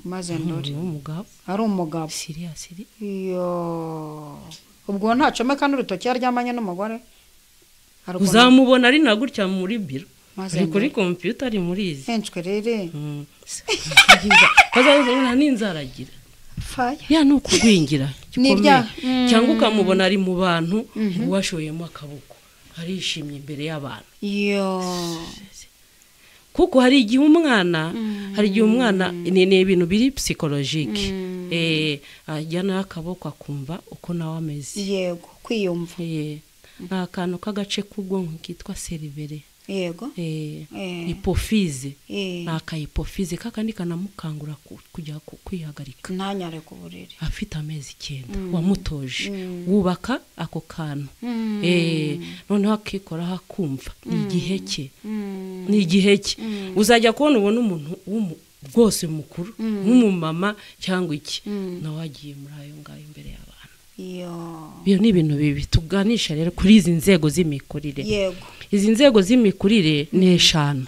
maze ndori umugabo ari umugabo serious ubwo ntacome kandi urutoki yaryamanye n'umugore uzamubona ari na gutya muri biro ari kuri computer ari muri izi henshwe rere kazazana n'inzaragira ya nukugwingira cyangwa ukamubona ari mu bantu washoyemo akaboko arishimye imbere y'abantu kuko hari igihe umwana ni ibintu biri psychologique ajyana akaboko akumva uko nawe ameze yego kwiyumva nta kantu k'agace k'ubwonko kitwa cervere hypophyse naka hypophyse kakandi kanamukangura kujya kwihagarika ntanyare ku buriri afite amezi 9 wamutoje wubaka ako kantu noneho akikora hakumva ni igihe cye uzajya kubona ubona umuntu rwose mukuru nk'umumama cyangwa iki nawe agiye muri ayo ngayo imbere y'abantu iyo ni ibintu bibi tuganisha rero kuri izi nzego z'imikurire izi nzego z'imikurire ni 5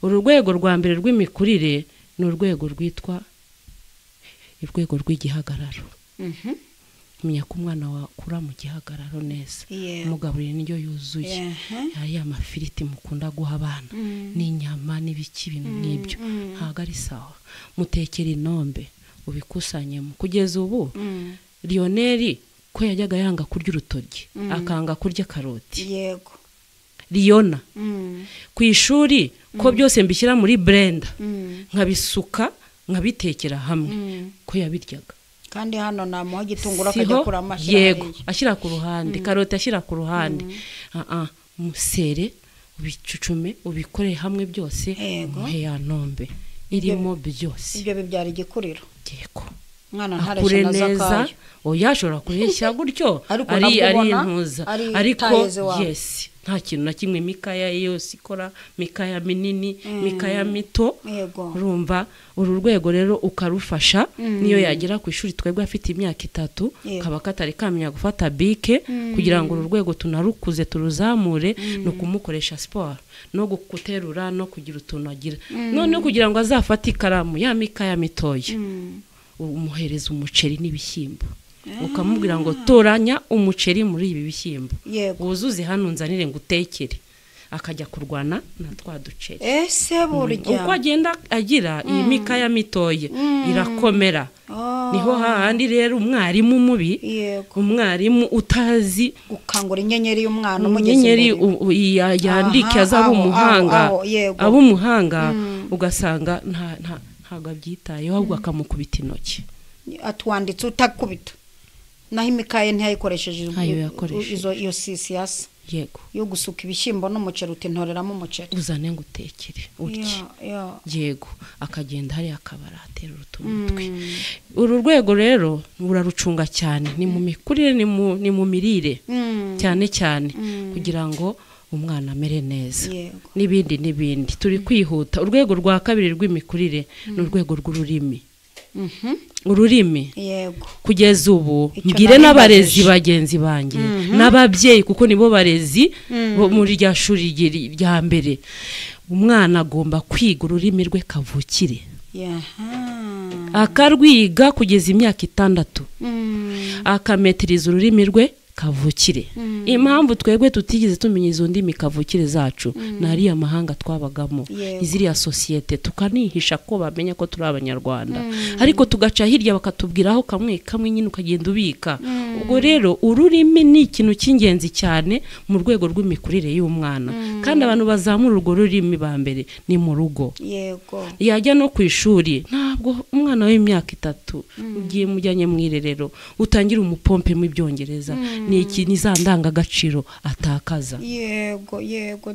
urwego rwa mbere rw'imikurire ni urwego rwitwa urwego rw'igihagararo menya ko umwana wakura mu gihagararo neza umugaburire n'indyo yuzuye ya mafiriti mukunda guha abana n'inyama n'ibiki bintu n'ibyo ntago ari sawa mutekera inombe ubikusanyemo kugeza ubu Lionel ko yajyaga yanga kurya urutoryi akanga kurya karoti Liona ku ishuri ko byose mbishyira muri blender nkabisuka nkabitekera hamwe ko yabiryaga kandi hano namuha gitungura akajya kurama yego ashyira ku ruhande karoti ashyira ku ruhande musere ubicucume ubikore hamwe byose muhe ya nombe irimo byose ibyo bibyara igikuriro yego mwana ntaresha neza oyashora kureshya gutyo ari intuza ariko yes nta kintu na kimwe mikaya yose ikora mikaya minini mikaya mito urumva uru rwego rero ukarufasha niyo yagera ku ishuri twebwe afite imyaka 3 kaba katari kamenya gufata bike kugira ngo uru rwego tunarukuze turuzamure no kumukoresha sport no guterura no kugira utunagira none kugira ngo azafate ikaramu ya mikaya mitoya umuhereza umuceri n'ibishyimbo ukamubwira ngo toranya umuceri muri ibi bishyimbo wuzuze hano nzanire ngo utekere akajya kurwana na twa duceri ese burya uko agenda agira iyi mikaya mitoye irakomera niho hahandi rero umwarimu mubi umwarimu utazi gukangura inyenyeri y'umwana umunyenyeri yandike azaba umuhanga ugasanga ntago abyitayeho ahubwo akamukubita intoki atwanditse utakubita naho imikaye ntiyayikoresheje iyo sisiyasa yego yo gusuka ibishyimbo n'umuceri utintoreramo umuceri uzane ngo utekere urye yego akagenda hari akabaratera urutumutwe uru rwego rero urarucunga cyane ni mu mikurire ni mu mirire cyane cyane kugira ngo umwana amere neza n'ibindi turi kwihuta urwego rwa kabiri rw'imikurire n'urwego rw'ururimi ururimi yego kugeza ubu mbwire n'abarezi bagenzi banjye n'ababyeyi kuko nibo barezi bo muri rya shuri rya mbere umwana agomba kwiga ururimi rwe kavukire akarwiga kugeza imyaka 6 akametiriza ururimi rwe kavukire impamvu twebwe tutigeze tumenya izo ndimi kavukire zacu nari amahanga twabagamo iziriya societe tukanihisha ko bamenya ko turi abanyarwanda ariko tugaca hirya bakatubwiraho kamwe nyine ukagenda ubika ubwo rero ururimi ni ikintu cy'ingenzi cyane mu rwego rw'imikurire y'umwana kandi abantu bazamura urwo rurimi ba mbere ni mu rugo yajya no ku ishuri ntabwo umwana w'imyaka 3 ugiye mujyanye mu irerero utangira umupompe mu byongereza ni iki nizandanga gaciro atakaza yego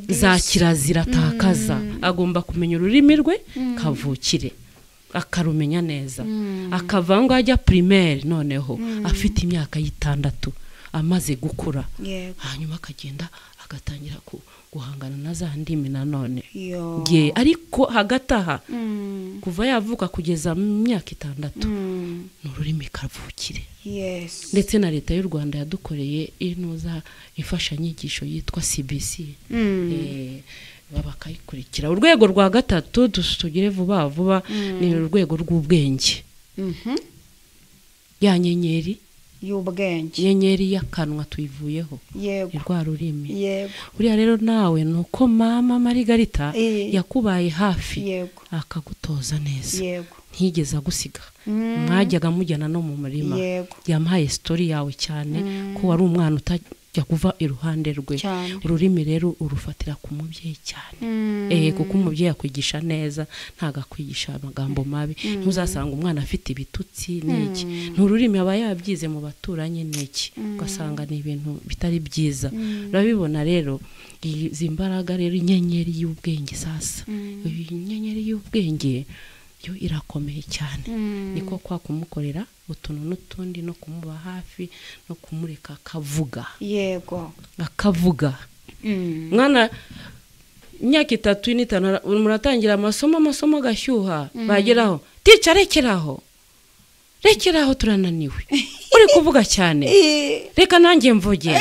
za kirazira atakaza agomba kumenya ururimi rwe kavukire akarumenya neza akavanga ajya primaire noneho afite imyaka 6 amaze gukura hanyuma akagenda agatangira guhangana na za ndimi nanone ariko hagataha kuva yavuka kugeza mu myaka 6 n'ururimi kavukire ndetse na leta y'u Rwanda yadukoreye inuza ifashanyigisho yitwa CBC babakayikurikira urwego rwa 3 tugire vuba ni urwego rw'ubwenge ya nyenyeri y'ubwenge nyenyeri y'akanwa tuyivuyeho rwa rurimi yego buriya rero nawe nuko mama Margarita yakubaye hafi akagutoza neza ntigeze agusiga mwajyaga mujyana no mu murima yampaye story yawe cyane ko wari umwana utajya kuva iruhande rwe ururimi rero urufatira ku mubyeyi cyane kuko umubyeyi akwigisha neza ntaga kwigisha amagambo mabi ntuzasanga umwana afite ibitutsi n'iki n'ururimi aba yabyize mu baturanye n'iki ugasanga ni ibintu bitari byiza urabibona rero izi mbaraga rero inyenyeri y'ubwenge sasa inyenyeri y'ubwenge yo irakomeye cyane niko kwa kumukorera utuntu n'utundi no kumuba hafi no kumureka akavuga akavuga mwana imyaka 3 n'itanu muratangira amasomo gashyuha bageraho tica rekeraho turananiwe uri kuvuga cyane reka nanjye mvuge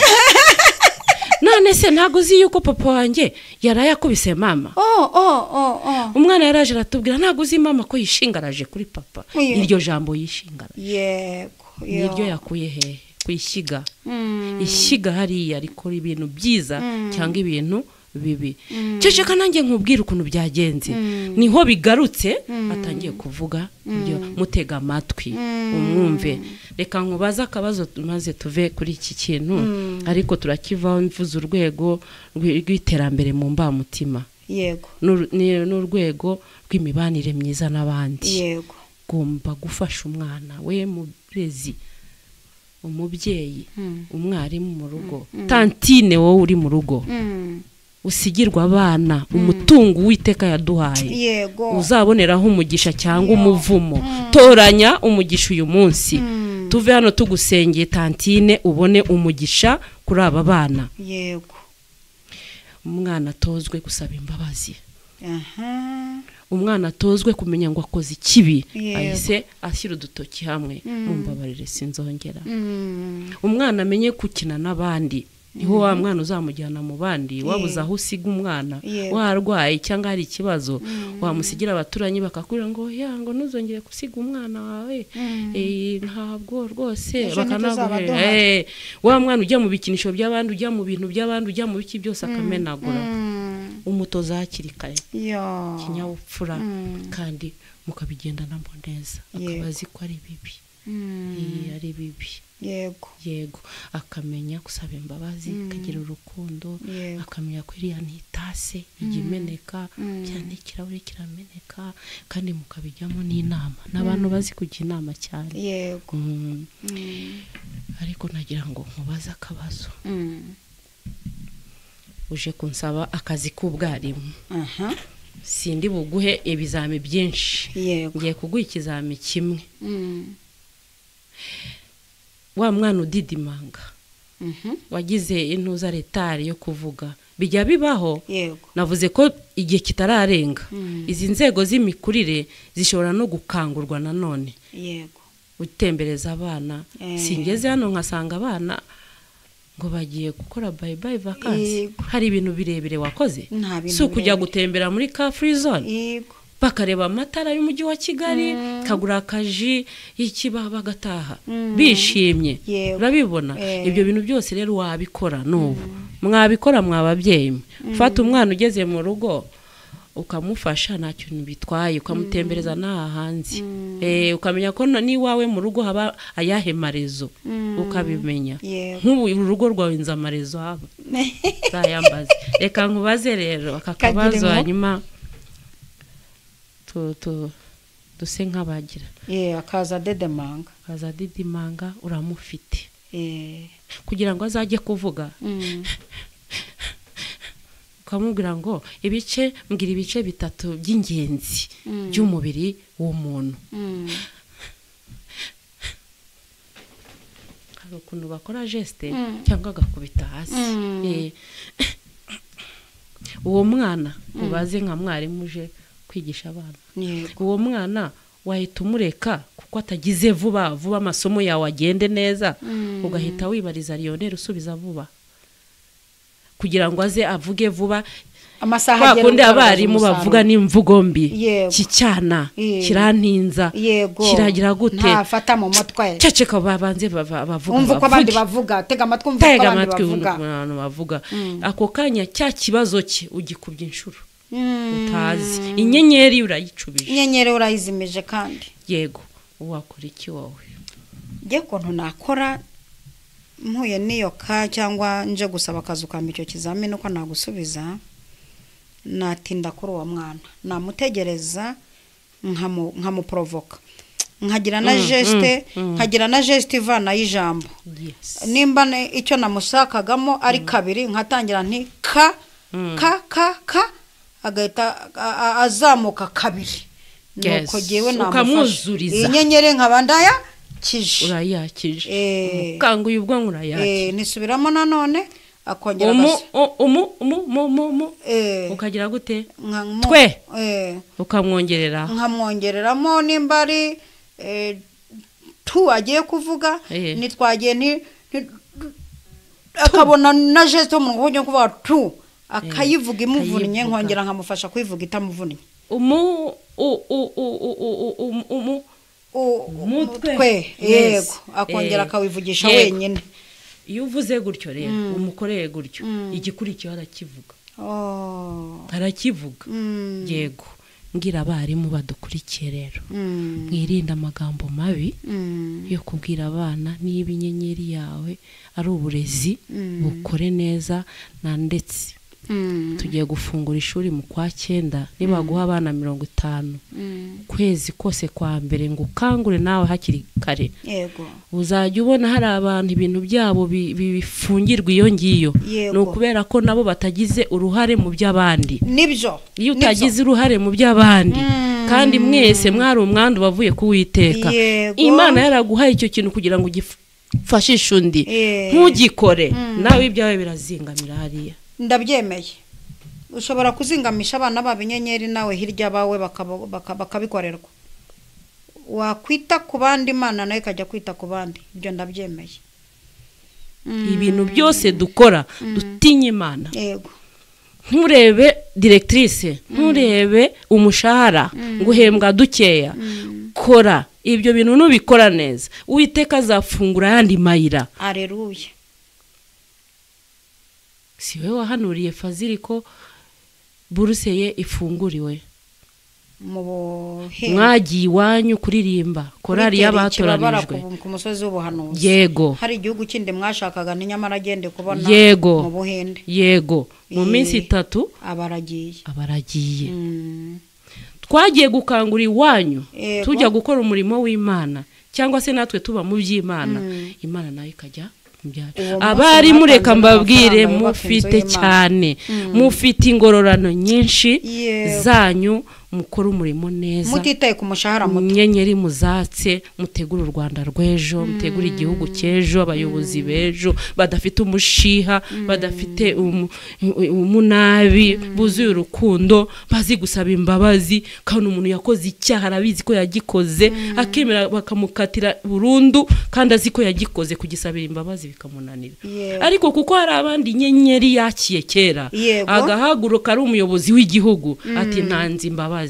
none se ntago uzi yuko papa wanjye yarayakubise mama umwana yaraje aratubwira ntago uzi mama ko yishingaraje kuri papa iryo jambo yishingara niryo yakuye he kwishiga ishiga hariya ariko ibintu byiza cyangwa ibintu bibi ceceka nanjye nkubwira ukuntu byagenze niho bigarutse atangiye kuvuga ibyo mutega amatwi umwumve reka nkubaza akabazo maze tuve kuri iki kintu ariko turakivaho mvuze urwego rw'iterambere mu mbamutima yego n'urwego rw'imibanire myiza n'abandi yego gomba gufasha umwana we murezi umubyeyi umwarimu mu rugo tantine wowe uri mu rugo usigirwa abana umutungo w'iteka yaduhaye yego uzaboneraho umugisha cyangwa umuvumo toranya umugisha uyu munsi tuve hano tugusengeye tantine ubone umugisha kuri aba bana yego umwana tozwe gusaba imbabazi aha umwana tozwe kumenya ngo akoze ikibi ahise ashyira udutoki hamwe mumbabarire sinzongera umwana amenye gukina n'abandi niho wa mwana uzamujyana mu bandi wabuze aho usiga umwana warwaye cyangwa hari ikibazo wamusigira abaturanyi bakakubwira ngo ngo ntuzongere gusiga umwana wawe ntabwo rwose bakanaguhera wa mwana ujya mu bikinisho by'abandi ujya mu bintu by'abandi ujya mu biki byose akamenagura umutoza hakiri kare kinyabupfura kandi mukabigendana neza akabazi ko ari bibi ari bibi yego akamenya gusaba imbabazi akagira urukundo akamenya ko iriya ntitase igimeneka cyane ikirahure kirameneka kandi mukabijyamo n'inama n'abantu bazi kujya inama cyane yego ariko nagira ngo nkubaze akabazo uje kunsaba akazi k'ubwarimu sindi buguhe ibizami byinshi ngiye kuguha ikizami kimwe wa mwana udidimanga wagize intuza retari yo kuvuga bijya bibaho navuze ko igihe kitararenga izi nzego z'imikurire zishobora no gukangurwa nanone utembereza abana singeze hano nkasanga abana ngo bagiye gukora bye bye vacances hari ibintu birebire wakoze so kujya gutembera muri car free zone bakareba amatara y'umujyi wa Kigali kagura akaji ikiba bagataha bishimye urabibona ibyo bintu byose rero wabikora n'ubu mwabikora mwababyeyi fata umwana ugeze mu rugo ukamufasha nta kintu bitwaye ukamutembereza n'aha hanze ukamenya ko niwawe mu rugo haba ayahe marezo ukabimenya nk'ubu urugo rwawe nza amarezo haba zayambaze reka nkubaze rero akakabazo hanyuma duse nk'abagira akaza didimanga uramufite kugira ngo azajye kuvuga ukamubwira ngo mbwira ibice bitatu by'ingenzi by'umubiri w'umuntu hari ukuntu bakora geste cyangwa agakubita hasi uwo mwana ubaze nka mwarimu uje kwigisha abana uwo mwana wahita umureka kuko atagize vuba amasomo yawe agende neza ugahita wibariza Lionel usubiza vuba kugira ngo aze avuge vuba amasaha agenda abarimu bavuga n'imvugo mbi kicyana kirantinza kiragira gute ntafata mu mutwe ceceka babanze bavuga umva ko abandi bavuga tega amatwi umva ko abandi bavuga ako kanya cya kibazo cye ugikubye inshuro utazi inyenyeri urayicubije inyenyeri urayizimije kandi yego wakora iki wowe ngiye kuntu nakora mpuye niyo cyangwa nje gusaba akazi ukampa icyo kizamini uko nagusubiza natinda kuri uwo mwana namutegereza nkamuprovoka nkagira na geste ivana y'ijambo nimba icyo namushakagamo ari kabiri nkatangira nti ka agahita azamuka kabiri nuko jewe namufasha inyenyeri nkabandaya urayakije ukanguye ubwonko urayakije nisubiramo nanone akongera ukagira gute twe nkamwongereramo nimba ari tu agiye kuvuga nitwagiye akabona na geste mu nkojyo kuvuga tu akayivuga imuvunnye nkongera nkamufasha kwivuga itamuvunnye umutwe yego akongera akawivugisha wenyine iyo uvuze gutyo rero umukoreye gutyo igikurikiye arakivuga arakivuga. Yego, mbwira abarimu badukurikiye rero, mwirinde amagambo mabi yo kubwira abana. niba inyenyeri yawe ari uburezi, bukore neza. na ndetse tugiye gufungura ishuri mu kwa 9, nibaguha abana 50 kwezi kose kwa mbere, ngo ukangure nawe hakiri kare. Yego, uzajya ubona hari abantu ibintu byabo bifungirwa iyo ngiyo. No kubera ko nabo batagize uruhare mu by'abandi. Nibyo, iyo utagize uruhare mu by'abandi, kandi mwese mwari umwandu bavuye kuwiteka, Imana yaraguhaye icyo kintu kugira ngo ugifashishe undi, ntugikore nawe ibyawe birazingamira hariya. Ndabyemeye. Ushobora kuzingamisha abana b'inyenyeri nawe hirya bawe bakabikorerwa. Wakwita ku bandi, Imana nayo ikajya kwita ku bandi. Ibyo ndabyemeye. Ibintu byose dukora dutinye Imana. Yego, nturebe directrice, nturebe umushahara nguhembwa dukeya. Kora ibyo bintu nubikora neza, Uwiteka azafungura yandi mayira. Haleluya. Si wewe wahanuriye Fazili ko buruse ye ifunguriwe? Mwagiye iwanyu kuririmba korari y'abatoranijwe ku musozi w'ubuhanuzi. Yego, hari igihugu kindi mwashakaga n'inyamara agende kubona mu Buhinde. Yego, mu minsi 3 abaragiye. Twagiye gukangura iwanyu, tujya gukora umurimo w'Imana, cyangwa se natwe tuba mu by'Imana. Imana nayo ikajya abari mureka mbabwire, mufite cyane, mufite ingororano nyinshi zanyu, mukora umurimo neza, mutitaye ku mushahara muto. Inyenyeri muzatse, mutegura u Rwanda rw'ejo, mutegura igihugu cy'ejo, abayobozi b'ejo badafite umushiha, badafite umunabi, buzuye urukundo, bazi gusaba imbabazi. Kandi umuntu yakoze icyaha arabizi ko yagikoze, akemera bakamukatira burundu, kandi azi ko yagikoze, kugisabira imbabazi bikamunanira. Ariko kuko hari abandi inyenyeri yakiye kera, agahaguruka ari umuyobozi w'igihugu, ati ntanze imbabazi.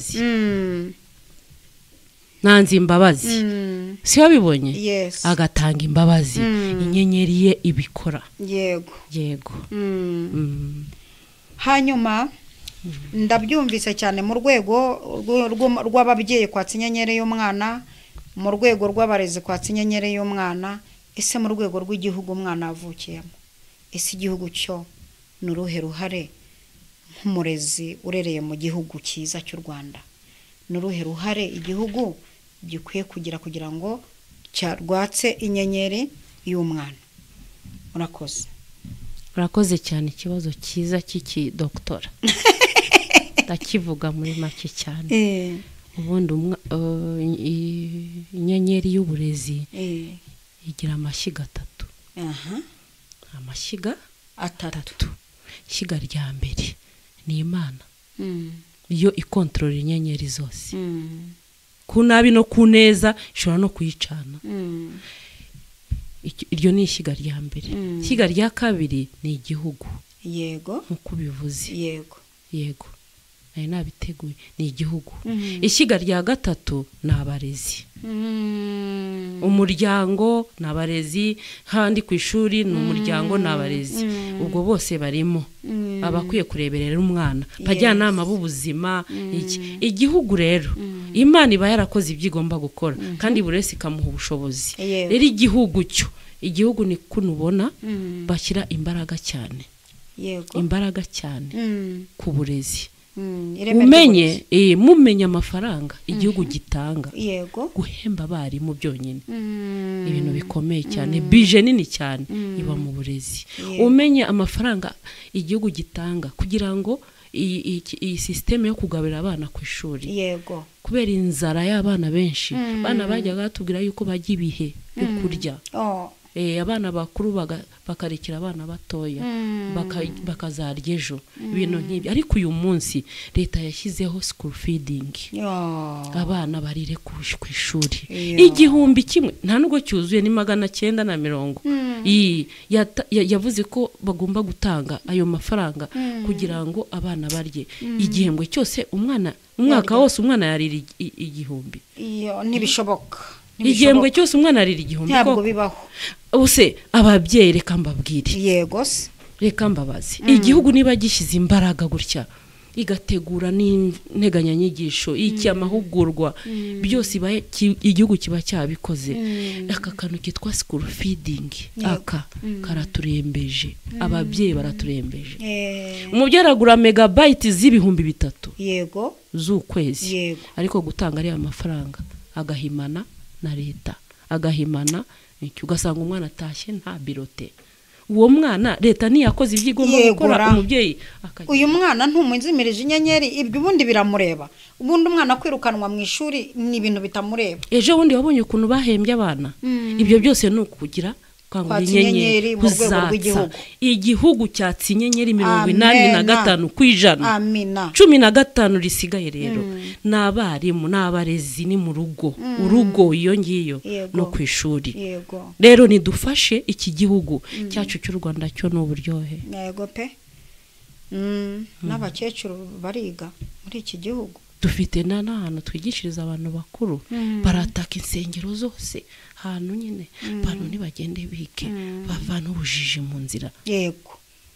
Nanzi imbabazi. Si wabibonye? Agatanga imbabazi. Inyenyeri ye ibikora. Yego. Hanyuma ndabyumvise cyane mu rwego rw'ababyeyi kwatsa inyenyeri y'umwana, mu rwego rw'abarezi kwatsa inyenyeri y'umwana. Ese mu rwego rw'igihugu umwana avukiyemo, ese igihugu cyo nuruhe ruhare nk'umurezi urereye mu gihugu cyiza cy'u Rwanda? Nuruhe ruhare igihugu gikwiye kugira ngo cyarwatse inyenyeri y'umwana? Urakoze cyane, ikibazo cyiza cy'iki doktora. Ndakivuga muri make cyane. Ubundi inyenyeri y'uburezi igira amashyiga 3. Amashyiga 3. Ishyiga rya mbere ni Imana. Iyo ikontorora inyenyeri zose. Ku nabi no ku neza ishobora no kuyicana. Iryo ni ishyiga rya mbere. Ishyiga rya kabiri ni igihugu. Yego, nkuko bivuze. Yego. Nayo nabiteguye, ni igihugu. Ishyiga rya gatatu ni abarezi. Umuryango n'abarezi, handi ku ishuri n'umuryango n'abarezi. Ubwo bose barimo. Abakwiye kureberera umwana, pajyanama b'ubuzima. Igihugu rero, Imana iba yarakoze ibyigomba gukora, kandi buri wese ikamuha ubushobozi. Rero igihugu ni kunubona bashyira imbaraga cyane. Imbaraga cyane ku burezi. Mumenye amafaranga igihugu gitanga, guhemba abarimu byonyine ibintu bikomeye cyane, bije nini cyane iba mu burezi. Umenye amafaranga igihugu gitanga kugira ngo iyi system yo kugabira abana ku ishuri. Kubera inzara y'abana benshi, bana bajyaga batubwira yuko bajya ibihe byo kurya. Abana bakuru bakarekera abana batoya bakazarya ejo, ibintu nk'ibi. Ariko uyu munsi leta yashyizeho school feeding, abana barire ku ishuri. 1,000 nta nubwo cyuzuye, ni 990. Yavuze ko bagomba gutanga ayo mafaranga kugira ngo abana barye. Igihembwe cyose umwaka wose umwana yarira 1,000. Ntibishoboka. Igihembwe cyose umwana arira 1,000. Ntabwo bibaho. Ubuse ababyeyi reka mbabwire. Yego. reka mbabazi igihugu niba gishyize imbaraga gutya igategura n'integanyanyigisho iki amahugurwa byose igihugu kiba cyabikoze aka kantu kitwa school feeding aka karaturembeje ababyeyi baraturembeje umubyeyi aragura megabyte z'ibihumbi 3 yego z'ukwezi ariko gutanga ari amafaranga agahimana na leta agahimana ugasanga umwana atashye nta birote uwo mwana leta niyakoze ibyigomba gukora umubyeyi uyu mwana ntumuzimirije inyenyeri ibyo ubundi biramureba ubundi umwana kwirukanwa mu ishuri ni ibintu bitamureba ejo bundi wabonye ukuntu bahembye abana ibyo byose ni ukugira kwangura inyenyeri mu rwego rw'igihugu igihugu cyatsi inyenyeri 85% kwijana amina 15 risigaye rero n'abarimu n'abarezi ni mu rugo urugo iyo ngiyo no kwishuri rero nidufashe iki gihugu cyacu cy'u Rwanda cyo n'uburyohe yego pe n'abakecuru bariga muri iki gihugu dufite n'ahantu twigishiriza abantu bakuru barataka insengero zose hantu nyine bantu nibagende bike bavana ubujiji mu nzira yego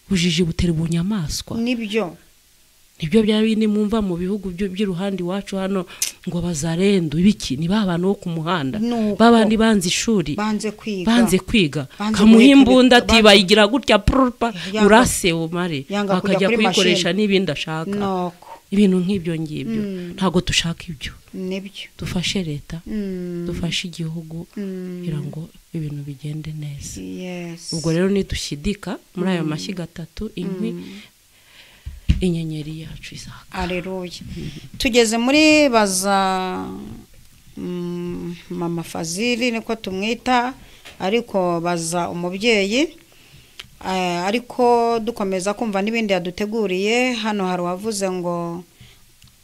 ubujiji butera ubunyamaswa nibyo byabindi mumva mu bihugu by'iruhande iwacu hano ngo bazarendo ibiki ni babana bo ku muhanda babandi banze ishuri banze kwiga kamuhimbunda ati bayigira gutya prupa urase umare bakajya kwikoresha n'ibindi ashaka ibintu nk'ibyo ngibyo ntago dushaka ibyo nibyo dufashe leta dufashe igihugu kugira ngo ibintu bigende neza ubwo rero nidushidika muri ayo mashyiga 3 inkwi inyenyeri yacu izaka aleluya tugeze muri baza mama Fazili niko tumwita ariko baza umubyeyi ariko dukomeza kumva n'ibindi yaduteguriye hano hari wavuze ngo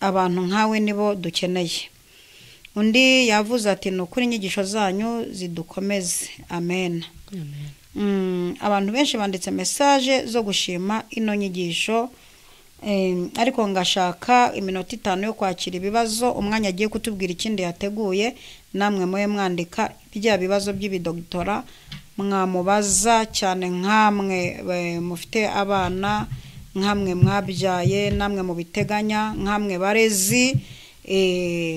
abantu nkawe nibo dukeneye undi yavuze ati nukuri inyigisho zanyu zidukomeze amen abantu benshi banditse message zo gushima ino nyigisho ariko ngashaka iminota 5 yo kwakira ibibazo umwanya agiye kutubwira ikindi yateguye namwe moye mwandika bya bibazo by'ibidoktora mwamubaza cyane nkamwe mufite abana nkamwe mwabyaye namwe mu biteganya nkamwe barezi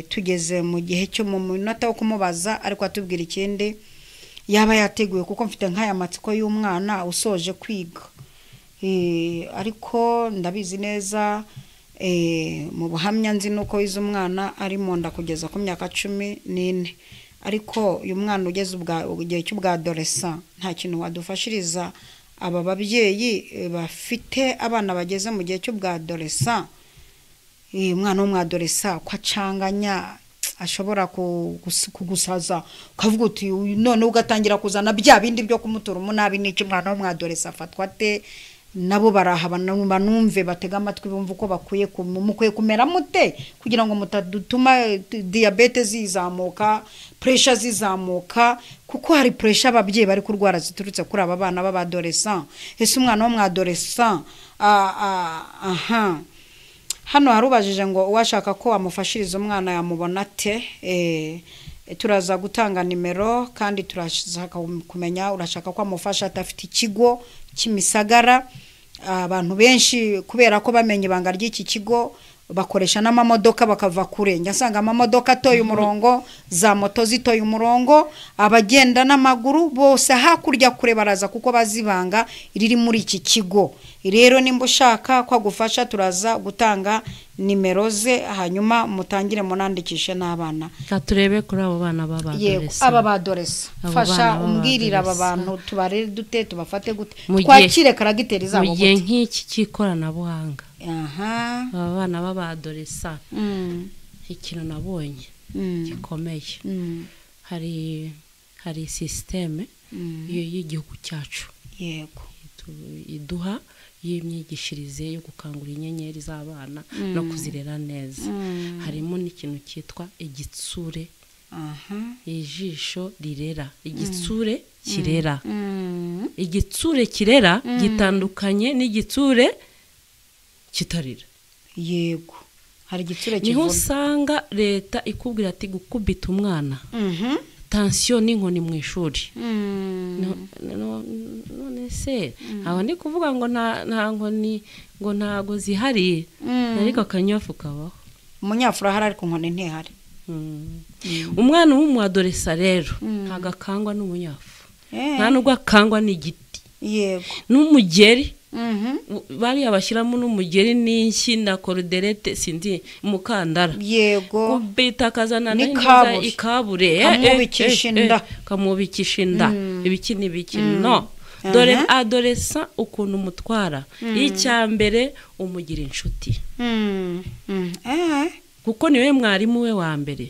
tugeze mu gihe cyo mu minota yo kumubaza ariko atubwira ikindi yaba yateguye kuko mfite nk'aya matsiko y'umwana usoje kwiga ariko ndabizi neza mu buhamya nzi nuko wize umwana ari mu nda kugeza ku myaka 14 ariko uyu mwana ugeze igihe cy'ubwadolescent nta kintu wadufashiriza aba babyeyi bafite abana bageze mu gihe cy'ubwadolescent umwana w'umwadolescent ko acanganya ashobora kugusaza ukavuga uti none ugatangira kuzana bya bindi byo kumutura umunabi n'iki mwana w'umwadolescent afatwa te nabo barahabana banumve batega amatwi bumva uko bakwiye kumera mute kugira ngo mutadutuma diabete zizamuka pressure zizamuka kuko hari pressure ababyeyi bari kurwara ziturutse kuri aba bana b'abadolescent ese umwana w'umwadolescent hano harubajije ngo uwashaka ko amufashiriza umwana yamubona te turaza gutanga nimero kandi turashaka kumenya urashaka ko amufasha atafite ikigo kimisagara abantu benshi kubera ko bamenye ibanga ry'iki kigo bakoresha n'amamodoka bakava kure nyasanga amamodoka atoye umurongo za moto zitoye umurongo abagenda n'amaguru bose hakurya kure baraza kuko bazibanga iriri muri iki kigo rero nimba ushaka ko gufasha turaza gutanga nimero ze hanyuma mutangire munandikishe n'abana katurebe kuri abo bana b'abadolesa aba badolesa fasha umbwirira aba bantu tubarere dute tubafate gute twakire karagiteri zabo gute mu gihe nk'iki cy'ikoranabuhanga aba bana b'abadolesa ikintu nabonye gikomeye hari systeme y'igihugu cyacu yego iduha y'imyigishirize yo gukangura inyenyeri z'abana no kuzirera neza harimo n'ikintu cyitwa igitsure ijisho rirera igitsure kirera igitsure kirera gitandukanye n'igitsure kitarira yego hari igitsure niho usanga leta ikubwira ati gukubita umwana attention n'inkoni mu ishuri none se aba ndi kuvuga ngo nta nkoni ngo ntago zihari ariko akanyafu kabaho umunyafura hari ariko nkoni ntihari umwana w'umuadolesa rero ntago akangwa n'umunyafu nta nubwo akangwa n'igiti yego n'umugeri bari abashyiramo n'umugeri n'inshyi na cordelette sindi mukandara yego kubita kazana n'ikabure. ikabure kamubikisha inda ibiki n'ibiki no dore adolescent ukuntu mutwara icyambere umugira inshuti kuko niwe mwarimu we wa mbere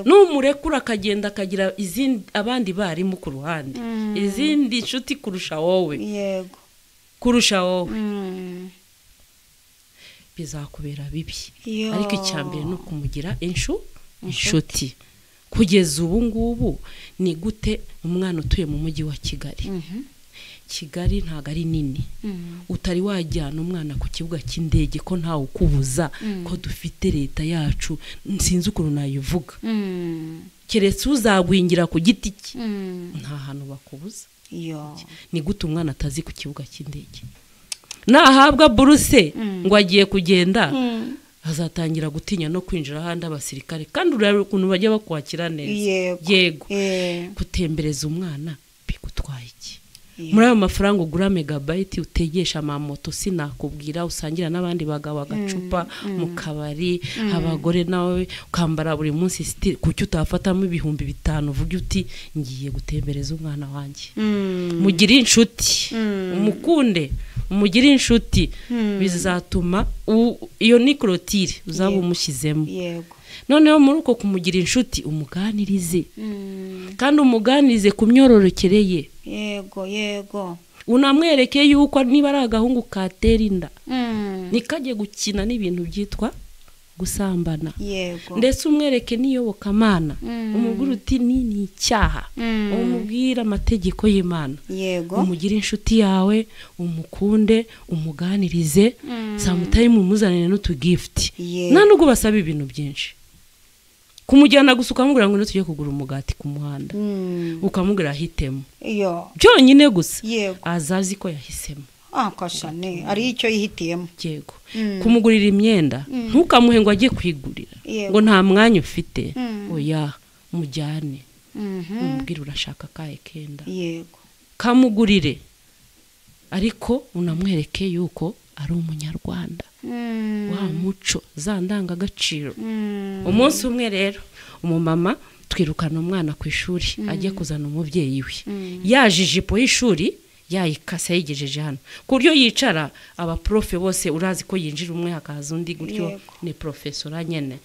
n'umurekura akagenda akagira izindi abandi barimu ku ruhande izindi inshuti kurusha wowe yego kurusha wowe bizakubera bibi ariko icyambere no kumugira inshuti kugeza ubu ngubu ni gute umwana utuye mu mujyi wa Kigali Kigali ntago ari nini utari wajyana umwana ku kibuga cy'indege ko ntawe ukubuza ko dufite leta yacu sinzi ukuntu nayivuga keretse uzagwingira ku giti cye nta hantu bakubuza ni gute umwana atazi ku kibuga cy'indege nahabwa buruse ngo agiye kugenda azatangira gutinya no kwinjira ahandi abasirikare kandi urareba ukuntu bajya bakwakira neza yego gutembereza umwana bigutwaye iki muri ayo mafaranga ugura megabyte utegesha amamoto sinakubwira usangira n'abandi bagabo agacupa mu kabari abagore nawe ukambara buri munsi kuki utafatamo 5,000 uvuga uti ngiye gutembereza umwana wanjye mugire inshuti umukunde umugire inshuti bizatuma iyo nikrotire uzaba umushyizemo noneho muri uko kumugira inshuti umuganirize kandi umuganirize ku myororokere ye yego unamwereke yuko niba ari agahungu katera inda nikajye gukina n'ibintu byitwa gusambana ndetse umwereke n'iyobokamana umubwira uti ni icyaha umubwira amategeko y'Imana umugira inshuti yawe umukunde umuganirize samutaye mumuzanire n'utugift nta nubwo basaba ibintu byinshi kumujyana gusuka amubwira ngo tujye kugura umugati ku muhanda ukamubwira ahitemo byonyine gusa azazi ko yahisemo akashane ari icyo yihitiyemo yego kumugurira imyenda ntukamuhe ngo ajye kwigurira ngo nta mwanya ufite oya mujyane umubwira urashaka kahe kenda yego kamugurire ariko unamwereke yuko ari umunyarwanda wa muco za ndangagaciro umunsi umwe rero umumama twirukana umwana ku ishuri ajye kuzana umubyeyi we yaje ijipo y'ishuri yayikase yigejeje hano ku buryo yicara aba profe bose urazi ko yinjira umwe hakaza undi gutyo ni professora nyene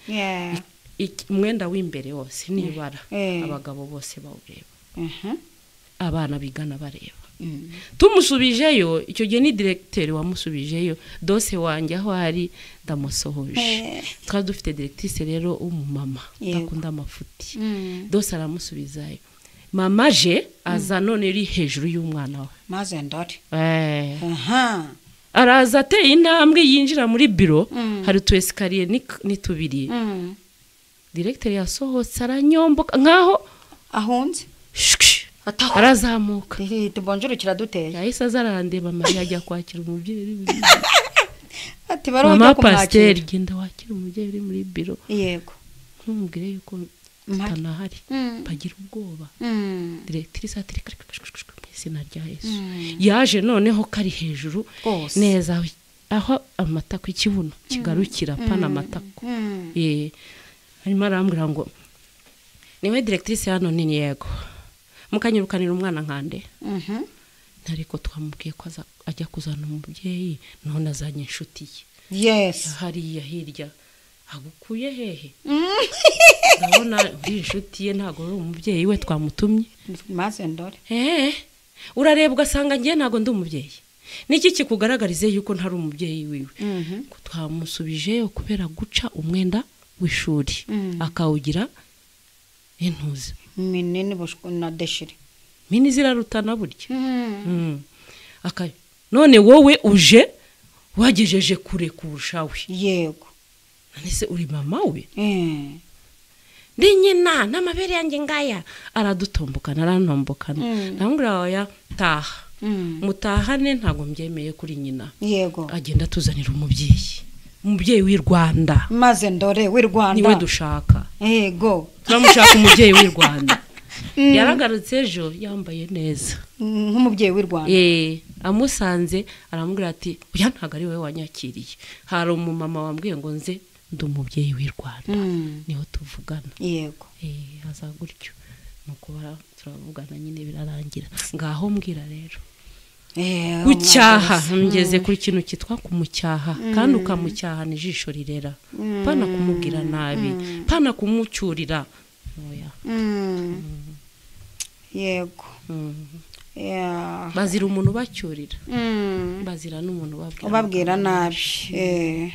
umwenda w'imbere wose nibara abagabo bose bawureba abana bigana bareba tumusubijeyo icyo gihe ni directeur wamusubijeyo dose wanjye aho ari ndamusohoje twari dufite directrice rero umumama akunda amafuti dose aramusubizayo mama je aza none iri hejuru y'umwana we maze ndore araza ateye intambwe yinjira muri biro hari tu escalier ni tubiri directeur yasohotse aranyomboka nkaho ahunze arazamuka tubonjuru kiraduteye yahise azarandeba Maria ajya kwakira umubyeyi ati barojya kumwakira pasteur genda wakira umubyeyi uri muri biro yego ntumubwire yuko tanahari bagira ubwoba directrice ati izina rya Yesu yaje noneho kari hejuru neza aho amatako ikibuno kigarukira pana amatako arimo arambwira ngo niwe directrice hano nini yego mukanyirukanira umwana nkande ariko twamubwiye ko ajya kuzana umubyeyi none azanye inshuti ye hariya hirya agukuye hehe ndabona inshuti ye ntago ari umubyeyi we twamutumye maze ndore urareba ugasanga ngiye ntago ndi umubyeyi niki kikugaragarize yuko ntari umubyeyi wiwe twamusubije kubera guca umwenda w'ishuri akawugira intuzi minini na deshire mini zirarutana burya none wowe uje wagejeje kure kurushawe yego nese uri mama we ndi nyina n'amabere yanjye ngaya aradutombokana arantombokana ndamubwira oya taha mutahane ntago mbyemeye kuri nyina yego agenda tuzanira umubyeyi w'i Rwanda maze ndore w'i Rwanda niwe dushaka yego turamushaka umubyeyi w'i Rwanda yaragarutse ejo yambaye neza nk'umubyeyi w'i Rwanda amusanze aramubwira ati oya ntago ari wowe wanyakiriye hari umumama wambwiye ngo nze ndi umubyeyi w'i Rwanda niho tuvugana yego haza gutyo nuko turavugana nyine birarangira ngaho mbwira rero gucyaha ngeze kuri kintu kitwa kumucyaha kandi ukamucyahana ijisho rirera pana kumubwira nabi pana kumucyurira yego bazira umuntu bacyurira bazira n'umuntu babwira nabi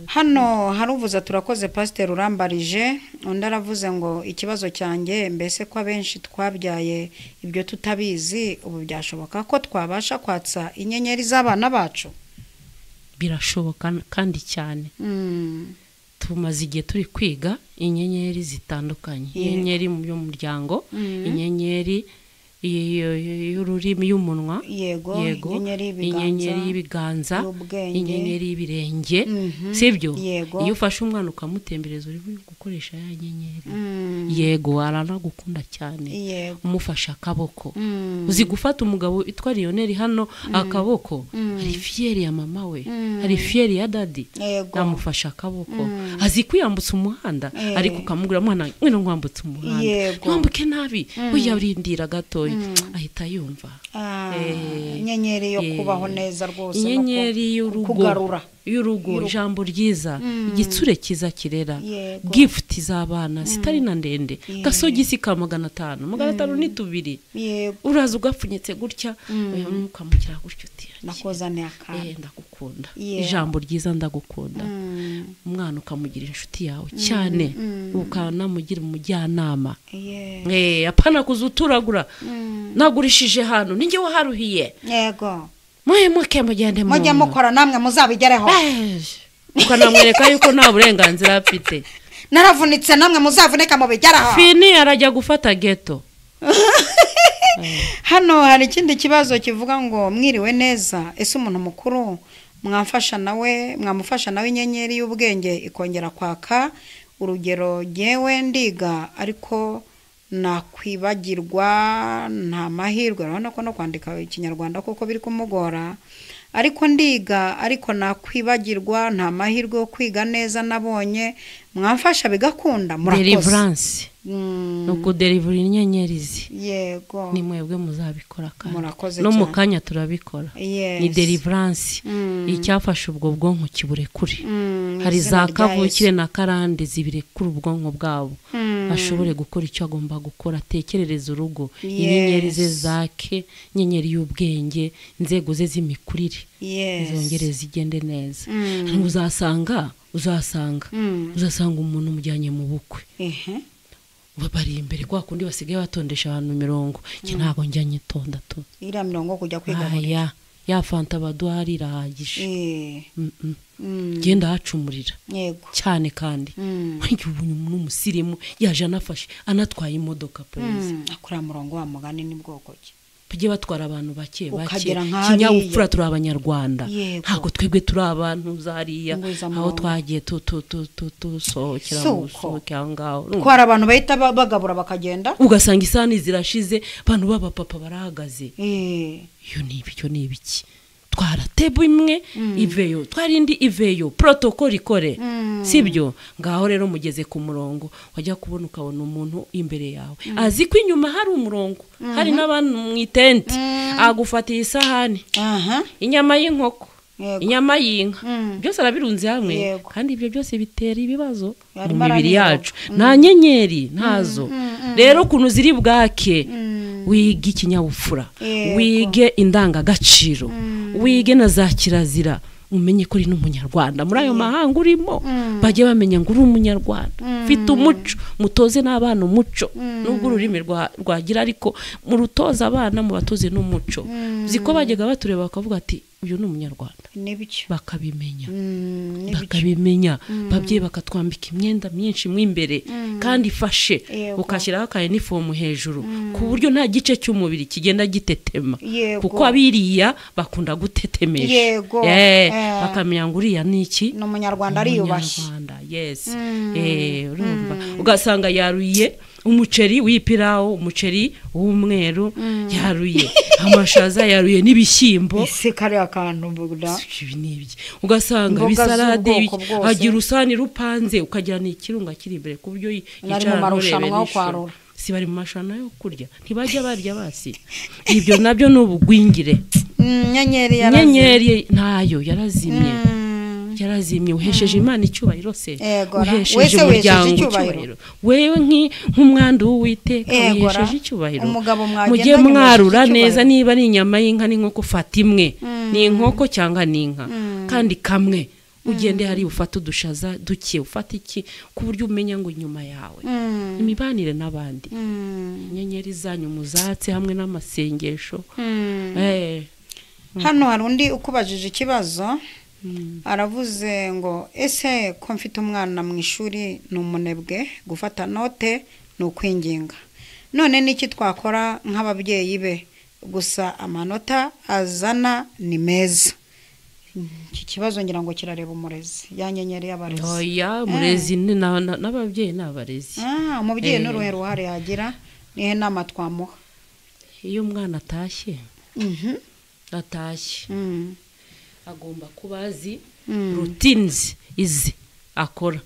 hano haruvuza turakoze Pastor Urambarije undi aravuze ngo ikibazo cyanjye mbese ko abenshi twabyaye ibyo tutabizi ubu byashoboka ko twabasha kwatsa inyenyeri z'abana bacu birashoboka kandi cyane tumaze igihe turi kwiga inyenyeri zitandukanye inyenyeri yo mu muryango inyenyeri y'ururimi y'umunwa yego inyenyeri y'ibiganza inyenyeri y'ibirenge sibyo iyo ufashe umwana ukamutembereza uri gukoresha ya nyenyeri yego aranagukunda cyane umufasha akaboko uzi gufata umugabo itwa Lionel hano akaboko hari fieri ya mama we hari fieri ya daddy namufasha akaboko azi kwiyambutsa umuhanda ariko ukamubwira mwana ngwino nkwambutsa umuhanda nkwambuke nabi uyarindira gatoya ahita yumva inyenyeri yo kubaho neza rwose inyenyeri y'urugo ijambo ryiza igitsure kiza kirera gift z'abana sitari na ndende gasogisi ka 500 500 ni tubiri uraza ugapfunyitse gutya ukamugira gutyo uti nakozane akana ndagukunda ijambo ryiza ndagukunda umwana ukamugira inshuti yawe cyane ukanamugira umujyanama apana kuzuturagura nagurishije hano ninjye waharuhiye yego muke mugende mujye mukora namwe muzabigereho ukanamwereka yuko nta burenganzira afite naravunitse namwe muzavuneka mu bigeraho fini arajya gufata ghetto hano hari ikindi kibazo kivuga ngo mwiriwe neza ese umuntu mukuru mwamufasha nawe inyenyeri y'ubwenge ikongera kwaka urugero ngewe ndiga ariko nakwibagirwa nta mahirwe urabona ko no kwandika ikinyarwanda kuko biri kumugora ariko ndiga ariko nakwibagirwa nta mahirwe yo kwiga neza nabonye mwamfasha bigakunda murakoze deliverance nuko deliver inyenyeri yego ni mwebwe muzabikora kandi no mu kanya turabikora ni deliverance icyafasha ubwo bwonko kibure kuri hari za kavukire na karande zibire kuri ubwonko bwabo ashobore gukora icyo agomba gukora tekerereza urugo inyenyeri ze zake inyenyeri y'ubwenge inzego ze z'imikurire zongere zigende neza uzasanga umuntu mujyanye mu bukwe bari imbere kwa kundi basigaye batondesha abantu 100 ntago njya nyitonda tu ira 100 kujya kwiga ya fanta baduhari irahagije genda hacumurira yego cyane kandi umuntu umusirimu yaje anafashe anatwaye imodoka polisi akora murongo wa mugani ni bwoko ki tujye batwara abantu bake kinyabupfura turi abanyarwanda ntago twebwe turi abantu zariya aho twagiye tusohokera mu sohoke ahangaho twara abantu bahita bagabura bakagenda ugasanga isani zirashize abantu baba papa barahagaze iyo ni ibiki twaratebo imwe iveyo twarindi iveyo protocol ikore sibyo ngaho rero mugeze ku murongo wajya kubona ukabona umuntu imbere yawe azi ko inyuma hari umurongo hari n'abantu mu itente agufatiye isahani inyama y'inkoko inyama y'inka byose arabirunze hamwe kandi ibyo byose bitera ibibazo mu mibiri yacu nta nyenyeri ntazo rero kuntu ziri bwake wige ikinyabupfura wige indangagaciro wige na za kirazira umenye ko uri n'umunyarwanda muri ayo mahanga urimo bajye bamenya ngo uri umunyarwanda ufite umuco mutoze n'abana umuco nubwo ururimi rwagira ariko mu rutoza abana mu batoze n'umuco ziko bajyaga batureba bakavuga ati uyu ni umunyarwanda nibyo bakabimenya bakabimenya babyeyi bakatwambika imyenda myinshi mw'imbere kandi ifashe ukashyiraho aka uniform hejuru ku buryo nta gice cy'umubiri kigenda gitetema kuko abiriya bakunda gutetemesha bakamenya ngo uriya ni iki ni umunyarwanda ariyubashye yes urumva ugasanga yaruye umuceri w'ipirawo umuceri w'umweru yaruye amashaza yaruye n'ibishyimbo ese kare akantu buda ibinibye ugasanga bisalade agira usani rupanze ukagira n'ikirunga kiri imbere ku buryo yicara n'urebe kwarura si bari mu mashana yo kurya ntibajya barya basi ibyo nabyo n'ubugwingire nyenyeri ntayo yarazimye uhesheje Imana icyubahiro se uhesheje umuryango icyubahiro wewe nk'umwandu w'Uwiteka uhesheje icyubahiro mujye mwarura neza niba ari inyama y'inka n'inkoko fata imwe ni inkoko cyangwa n'inka kandi kamwe ugende hari ufata udushaza duke ufata iki ku buryo umenya ngo inyuma yawe imibanire n'abandi inyenyeri zanyu muzatse hamwe n'amasengesho hano hari undi ukubajije ikibazo aravuze ngo ese ko mfite umwana mu ishuri ni umunebwe gufata note ni ukwinginga none n'iki twakora nk'ababyeyi be gusa amanota azana ni meza iki kibazo ngira ngo kirareba umurezi yanyenyeri y'abarezi oya umurezi n'ababyeyi n'abarezi umubyeyi n'uruhe ruhare yagira nihe nama twamuha iyo umwana atashye agomba kuba azi routines izi akora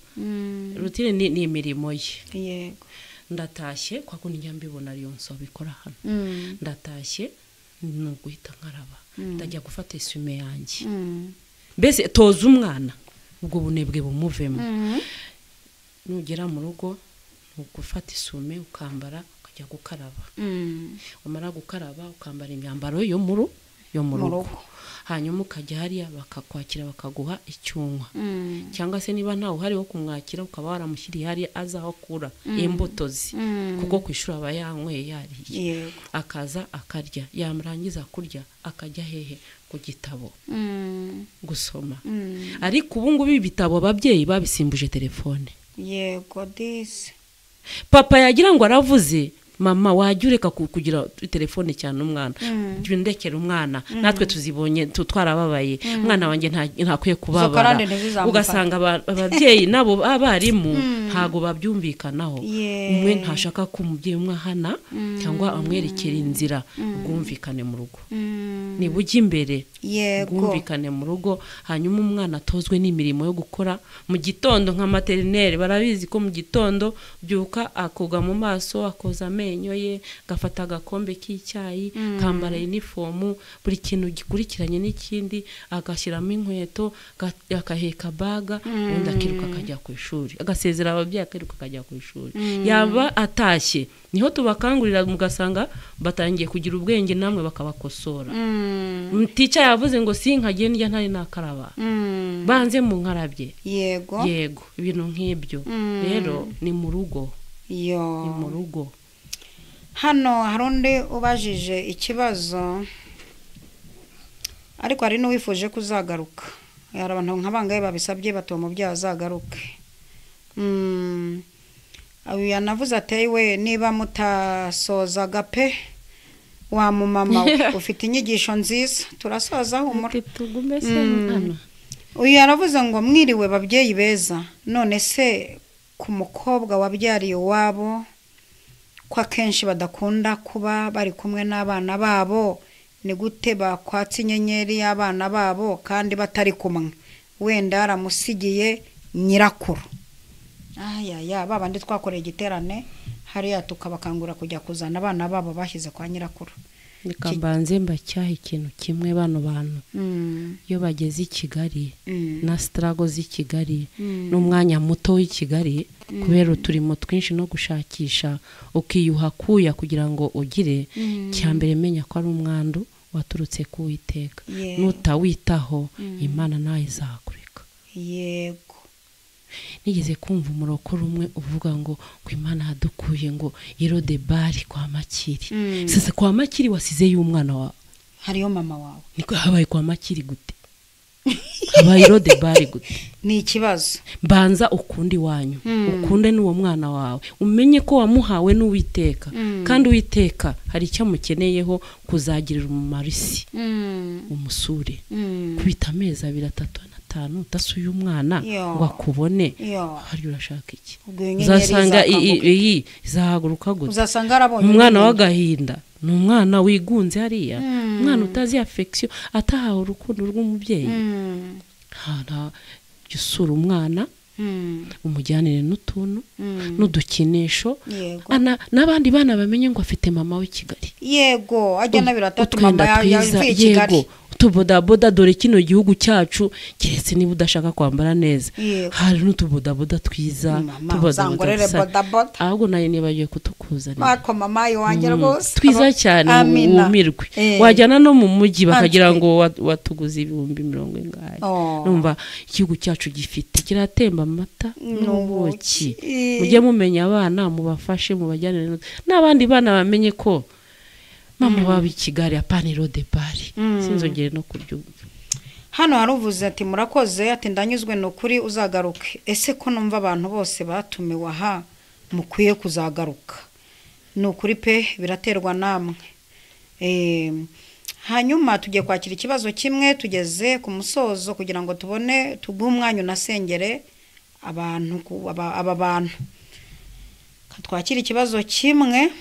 routine ni imirimo ye yego ndatashye kwa kundi njya mbibona ariyo nso bikora hano ndatashye no guhita nkaraba ndajya gufata isume yanjye mbese toza umwana ubwo bunebwe bumuvemo nugera mu rugo ugufata isume ukambara ukajya gukaraba umara gukaraba ukambara imyambaro yo mu rugo hanyuma ukajya hariya bakakwakira bakaguha icyunwa cyangwa se niba ntawe uhari wo kumwakira ukaba waramushyiriye hariya azaho kura imbuto ze kuko kwishura aba yanyweye yariye akaza akarya yamurangiza kurya akajya hehe ku gitabo gusoma ariko ubu ngubu ibitabo ababyeyi babisimbuje telefone yego disi papa yagira ngo aravuze mama wajya ureka kugira telefone cyane umwana ndekera umwana natwe tuzibonye twarababaye umwana wanjye ntakwiye kubabara ugasanga ababyeyi nabo abarimu ntago babyumvikanaho umwe ntashaka ko umubyeyi umwahana cyangwa amwerekera inzira ubwumvikane mu rugo nibujya imbere ubwumvikane mu rugo hanyuma umwana atozwe n'imirimo yo gukora mu gitondo nka materinere barabizi ko mu gitondo byuka akoga mu maso akoza amenyo ye gafata agakombe k'icyayi kambara uniform buri kintu gikurikiranye n'ikindi agashyiramo inkweto akaheka baga undi akiruka akajya ku ishuri agasezera ababyeyi akiruka akajya ku ishuri yaba atashye niho tubakangurira mugasanga batangiye kugira ubwenge namwe bakabakosora mtica yavuze ngo sinkagende njya ntari nakaraba banze mu nkarabye yego ibintu nk'ibyo rero ni mu rugo ni mu rugo hano hari undi ubajije ikibazo ariko hari n'uwifuje kuzagaruka hari abantu nk'abangaye babisabye batuma umubyeyi azagaruke yanavuze ati we niba mutasozaga pe wa mumama ufite inyigisho nziza turasoza humura uyu yaravuze ngo mwiriwe babyeyi beza none se ku mukobwa wabyariye iwabo ko akenshi badakunda kuba bari kumwe n'abana babo ni gute bakwatsa inyenyeri y'abana babo kandi batari kumwe wenda aramusigiye nyirakuru babandi twakoreye igiterane hariya tukabakangura kujya kuzana abana babo bashyize kwa nyirakuru reka mbanze mbacyaha ikintu kimwe bano bantu iyo bageze i Kigali na strago z'i Kigali n'umwanya muto w'i Kigali kubera uturimo twinshi no gushakisha ukiyuha kuya kugira ngo ugire cyambere menya ko ari umwandu waturutse ku Uwiteka nutawitaho Imana nayo izakureka yego nigeze kumva umurokoro umwe uvuga ngo Imana yadukuye ngo Yerodebari kwa Makiri sese kwa Makiri wasize y'umwana wa hariyo mama wawe niko habaye kwa Makiri gute habaye Rode Bari gute ni ikibazo banza ukundi wanyu ukunde n'uwo mwana wawe umenye ko wamuhawe n'Uwiteka kandi Uwiteka hari icyo amukeneyeho kuzagirira umumaro isi umusure kubita amezi 2 3 5 utasuye umwana ngo akubone hari urashaka iki uzasanga iyi izahaguruka gute uzasanga arabonye umwana w'agahinda ni umwana wigunze hariya umwana utazi affection atahawe urukundo rw'umubyeyi nta yusura umwana umujyanire n'utuntu n'udukinisho n'abandi bana bamenye ngo afite mama w'i Kigali yego ajya na 3 mama yavuye Kigali tubodaboda dore kino gihugu cyacu kiretse niba udashaka kwambara neza hari n'utubodaboda twiza tubodaboda ahubwo nayo nibagiye kutukuzanira ariko mama wanjye rwose twiza cyane umirwe wajyana no mu mujyi bakagira ngo watuguze 100,000 numva igihugu cyacu gifite kiratemba amata n'ubuki mujye mumenya abana mubafashe mubajyanire n'abandi bana bamenye ko mama wabi Kigali apani Rode Bari sinzongere no kuryumva hano haruvuze ati murakoze ati ndanyuzwe no kuri uzagaruke ese ko numva abantu bose batumiwe aha mukwiye kuzagaruka no kuri pe biraterwa namwe hanyuma tujye kwakira ikibazo kimwe tugeze ku musozo kugira ngo tubone tuguhe umwanya unasengere abantu aba bantu twakira ikibazo kimwe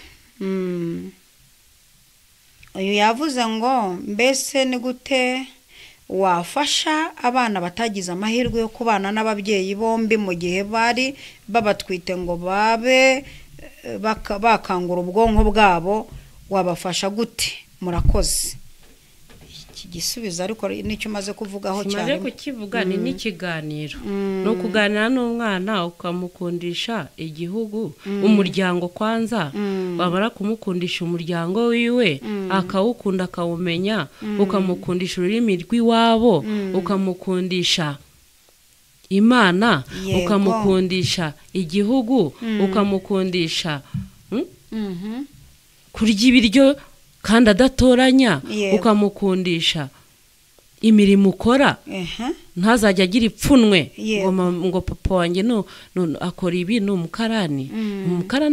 uyu yavuze ngo mbese ni gute wafasha abana batagize amahirwe yo kubana n'ababyeyi bombi mu gihe bari babatwite ngo babe bakangura ubwonko bwabo wabafasha gute murakoze iki gisubizo ariko nicyo maze kuvugaho cyane maze kukivuga ni n'ikiganiro no kuganira n'umwana ukamukundisha igihugu umuryango kwanza wabara kumukundisha umuryango wiwe akawukunda akawumenya ukamukundisha ururimi rw'iwabo ukamukundisha Imana ukamukundisha igihugu ukamukundisha kurya ibiryo kandi adatoranya ukamukundisha imirimo ukora ntazajya agira ipfunwe ngo papa wanjye no akora ibi no umukarani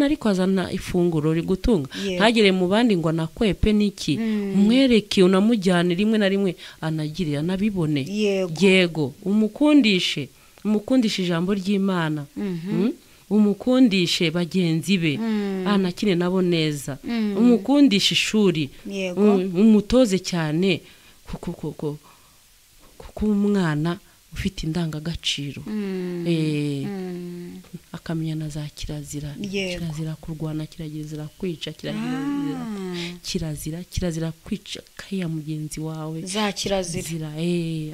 ariko azana ifunguro rigutunga ntagire mu bandi ngo nakwepe niki umwereke unamujyane rimwe na rimwe anagirira nabibone yego umukundishe ijambo ry'Imana umukundishe bagenzi be anakine nabo neza umukundishe ishuri umutoze cyane kuko umwana ufite indangagaciro akamenya na za kirazira kurwana kirazira kwica kirazira kwica kaya mugenzi wawe za kirazira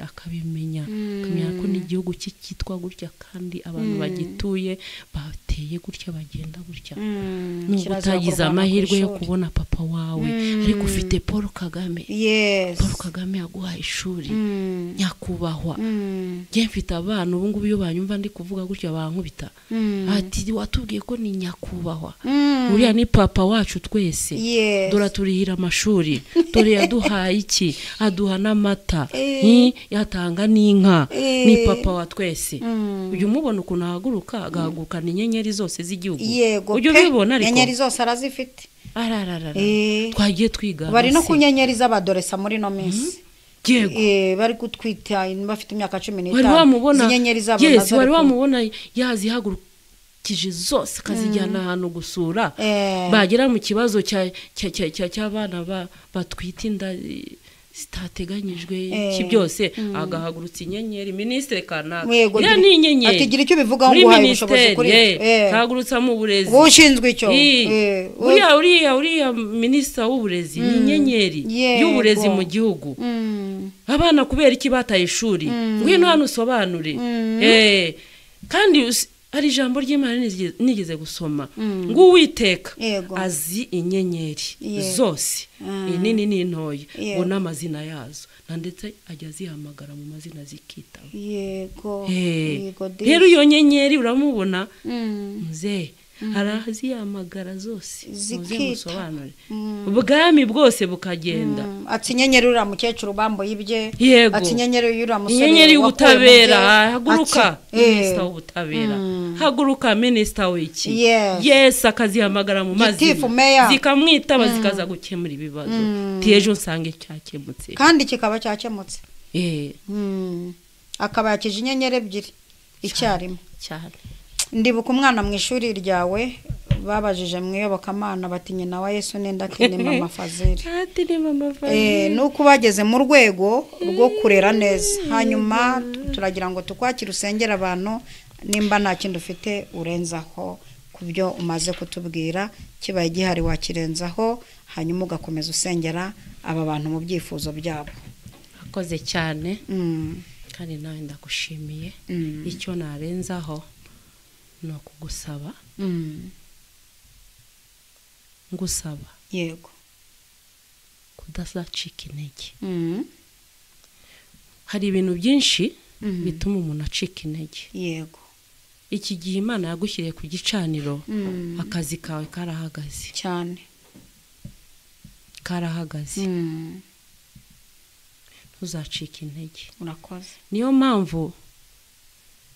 akabimenya akamenya ko n'igihugu cyitwa gutya kandi abantu bagituye bateye gutya bagenda gutya nubwo utagize amahirwe yo kubona papa wawe ariko ufite Paul Kagame yaguha ishuri nyakubahwa je mfite abana ubu ngubu iyo banyumva ndi kuvuga gutya bankubita ati watubwiye ko ni nyakubahwa uriya ni papa wacu twese dora turihira amashuri dore yaduhaye iki aduha n'amata yatanga n'inka ni papa wa twese uyu mubona ukuntu ahaguruka agahagurukana inyenyeri zose z'igihugu ujye ubibona ariko inyenyeri zose arazifite twagiye twiga bari no ku nyenyeri z'abadoresa muri no minsi bari gutwita bafite imyaka 15 inyenyeri zabo nazo wari wamubona yazihagurukije zose kazijyana ahantu gusura bagera mu kibazo cy'abana batwita inda zitateganyijwe iki byose agahagurutsa inyenyeri ministre kanaka ya ni inyenyeri atigira icyo bivuga ngo haye ubushobozi kuri kagurutsa mu burezi bushinzwe icyo uriya ministre w'uburezi ni inyenyeri y'uburezi mu gihugu abana kubera iki bataye ishuri ngwino hano usobanure kandi hari ijambo ry'Imana nigeze gusoma ngo Uwiteka azi inyenyeri zose inini n'intoya ngo n'amazina yazo ndetse ajya zihamagara mu mazina zikitaba yego rero iyo nyenyeri uramubona muzee araziyamagara zose muze musobanure ubwami bwose bukagenda ati inyenyeri uriya mukecuru bambuye ibye Yego. ati inyenyeri uriya musore inyenyeri y'ubutabera wakuye mu bye. haguruka Ati, minisita w'ubutabera haguruka minisita w'iki Yes. yes akazihamagara mu Gitifu, mazina meya. zikamwitaba zikaza gukemura ibibazo ejo nsange cyakemutse kandi kikaba cyakemutse eh akaba yakije inyenyeri ebyiri icyarimwe cyane ndibuka umwana mu ishuri ryawe babajije mu iyobokamana bati nyina wa Yesu nenda kini mama Fazili ati ni mama Fazili nuko bageze mu rwego rwo kurera neza hanyuma turagira ngo tukwakire usengera abantu nimba nta kintu ufite urenzaho kubyo umaze kutubwira kibaye gihari wakirenzaho hanyuma ugakomeza usengera aba bantu mu byifuzo byabo. akoze cyane kandi nawe ndagushimiye icyo narenzaho no kugusaba ngusaba yego kudazacika intege hari ibintu byinshi bituma umuntu acika intege yego iki gihe Imana yagushyiriye ku gicaniro akazi kawe karahagaze cyane karahagaze ntuzacika intege urakoze niyo mpamvu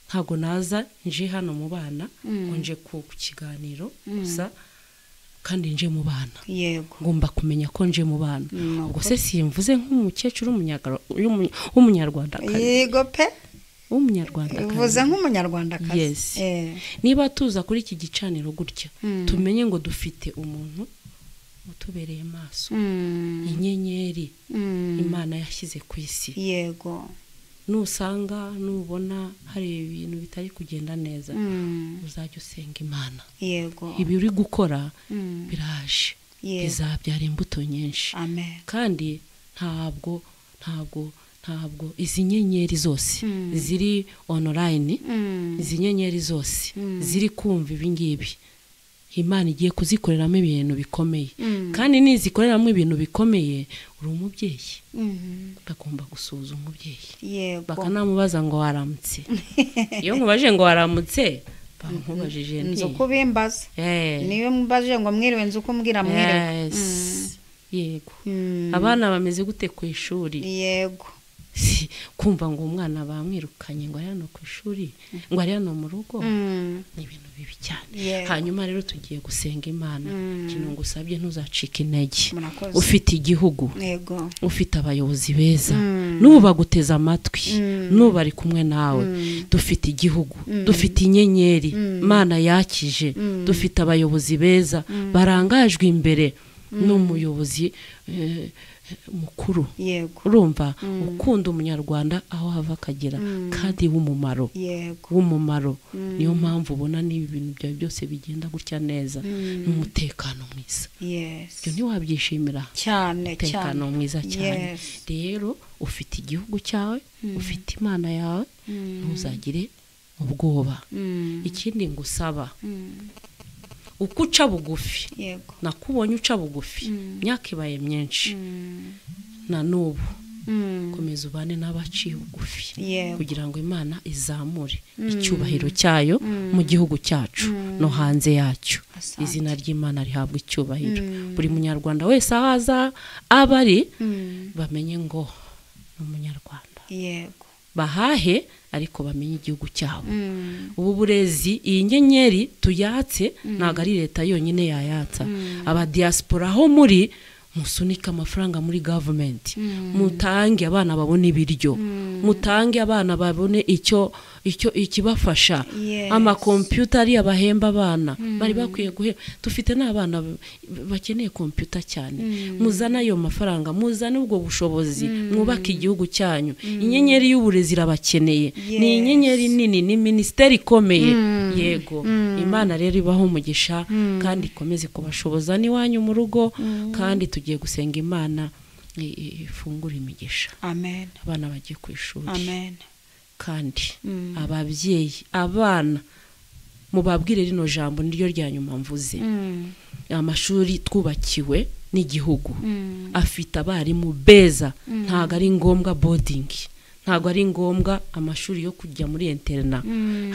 ntago naza nje hano mu bana ngo nje ku kiganiro gusa kandi nje mu bana yego ngomba kumenya ko nje mu bana ubwo se simvuze nk'umukecuru w'umunyarwanda yego pe w'umunyarwanda uvuze nk'umunyarwanda kazi yes niba tuza kuri iki gicaniro gutya tumenye ngo dufite umuntu utubereye maso inyenyeri Imana yashyize ku isi yego nusanga nubona hari ibintu bitari kugenda neza uzajya usenga Imana yego ibi uri gukora biraje bizabyara imbuto nyinshi amen kandi ntabwo izi nyenyeri zose ziri online izi nyenyeri zose ziri kumva ibingibi Imana igiye kuzikoreramo ibintu bikomeye kandi nizikoreramo ibintu bikomeye uri umubyeyi bagomba gusuza umubyeyi bakanamubaza ngo waramutse iyo nkubaje ngo waramutse bankubajije nti nzo kubimbaza niyo mbaje ngo mwiriwe nzo kumbwira mwiriwe yego abana bameze gute ku ishuri yego kumva ngo umwana bamwirukanye ngo ari hano ku ishuri ngo ari hano mu rugo ni ibintu bibi cyane hanyuma rero tugiye gusenga Imana kintu ngusabye ntuzacika intege ufite igihugu ufite abayobozi beza n'ubu baguteza amatwi n'ubu bari kumwe nawe dufite igihugu dufite inyenyeri Imana yakije dufite abayobozi beza barangajwe imbere n'umuyobozi mukuru urumva ukunda umunyarwanda aho hava akagera kandi w'umumaro niyo mpamvu ubona niba ibintu byawe byose bigenda gutya neza n'umutekano mwiza ibyo ntiwabyishimira cyane umutekano mwiza cyane rero ufite igihugu cyawe ufite Imana yawe ntuzagire ubwoba ikindi ngusaba uko uca bugufi nakubonye uca bugufi imyaka ibaye myinshi na n'ubu komeza ubane n'abaciye bugufi kugira ngo Imana izamure icyubahiro cyayo mu gihugu cyacu no hanze yacyo izina ry'Imana rihabwa icyubahiro buri munyarwanda wese aho aza abari bamenye ngo ni umunyarwanda bahahe ariko bamenye igihugu cyabo ubu burezi iyi nyenyeri tuyatse ntago ari leta yonyine yayatsa aba diaspora aho muri musunika amafaranga muri government mutange abana babone ibiryo mutange abana babone icyo ikibafasha ama computer ari abahemba abana bari bakwiye guhemba dufite n'abana bakeneye computer cyane muzana ayo mafaranga muzana ubwo bushobozi mwubaka igihugu cyanyu inyenyeri y'uburezi irabakeneye ni inyenyeri nini ni ministeri ikomeye yego Imana rero ibaho umugisha kandi ikomeze kubashoboza niwanyu mu rugo kandi tugiye gusenga Imana ifungura imigisha amen abana bagiye ku ishuri amen kandi ababyeyi abana mubabwire rino jambo niryo rya nyuma mvuze amashuri twubakiwe n'igihugu afite abarimu beza ntago ari ngombwa boarding ntago ari ngombwa amashuri yo kujya muri interna.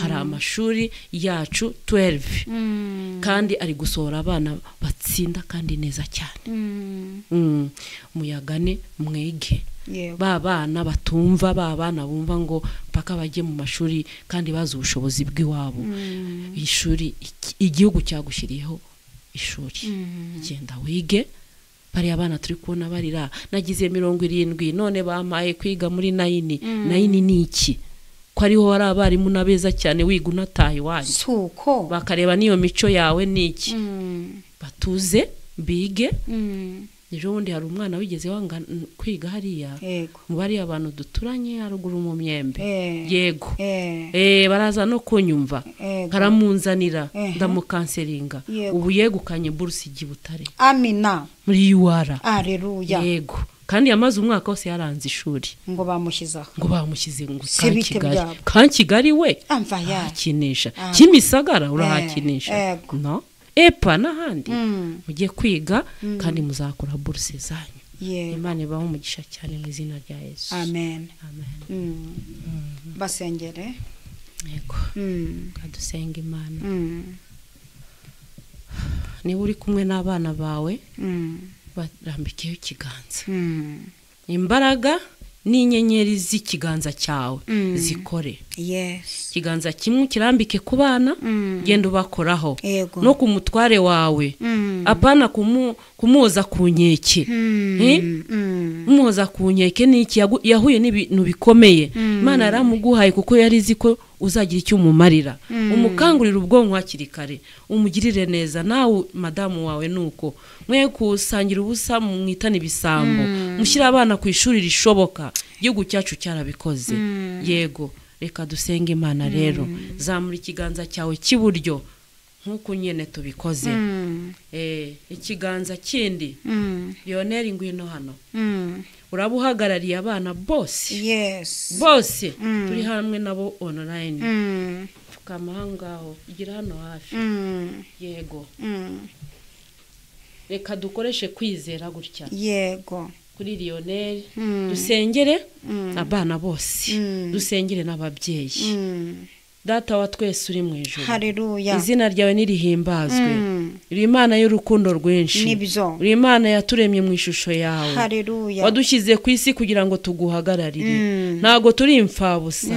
Hari amashuri yacu 12 kandi ari gusohora abana batsinda kandi neza cyane. Muyagane mwege ba bana batumva, ba bana bumva ngo paka bajye mu mashuri kandi bazi ubushobozi bw'iwabo. Ishuri igihugu cyagushyiriyeho ishuri, genda wige. Bari abana turi kubona barira nagize 70 none bamaye kwiga muri 9 ni iki ko ariho hari abarimu nabeza cyane wiga unataye wanyu suko bakareba niyo mico yawe niki batuze bige. Ejo bundi hari umwana wigeze wanga kwiga hariya mu bari abantu duturanye haruguru mu Myembe. Yego baraza no kunyumva karamunzanira ndamukanseringa ubu yegukanye bursi Gibutare. Amina muri yuara. Alleluya. Yego kandi yamaze umwaka wose yaranze ishuri ngo bamushyize ngo Kigali we akinisha Kimisagara urahakinisha no epa n'ahandi mugiye kwiga kandi muzakora burse zanyu. Imana ibaho umugisha cyane mu izina rya Yesu. Amen. Basengere. Yego kadusenga Imana. Ni uri kumwe n'abana bawe barambikeho ikiganza. Imbaraga n'inyenyeri z'ikiganza cyawe zikore. Kiganza kimwe kirambike ku bana genda ubakoraho no ku mutware wawe apana kumuza ku nkeke. Umuza ku nkeke niki yahuye n'ibintu bikomeye. Imana yaramuguhaye kuko yarizi ko uzagira icyo umumarira. Umukangurira ubwonko hakiri kare umugirire neza. Nawe madamu wawe nuko mwe kusangira ubusa mwitana ibisambo mushyira abana ku ishuri rishoboka. Igihugu cyacu cyarabikoze. Yego reka dusenge Imana rero zamura ikiganza cyawe cy'iburyo nkuko nyene tubikoze. Ikiganza kindi Lionel ngwino hano urabuhagarariye abana bose. Bose turi hamwe nabo online. Fukamahanga igira hano hafi. Yego reka dukoreshe kwizera gutya. Yego kuri Lionel dusengere abana bose dusengere n'ababyeyi. Data wa twese uri mu ijuru. Haleluya. Izina ryawe nirihimbazwe. Uri Imana y'urukundo rwinshi. Uri Imana yaturemye mu ishusho yawe. Haleluya. Wadushyize ku isi kugira ngo tuguhagararire. Ntago turi imfabusa.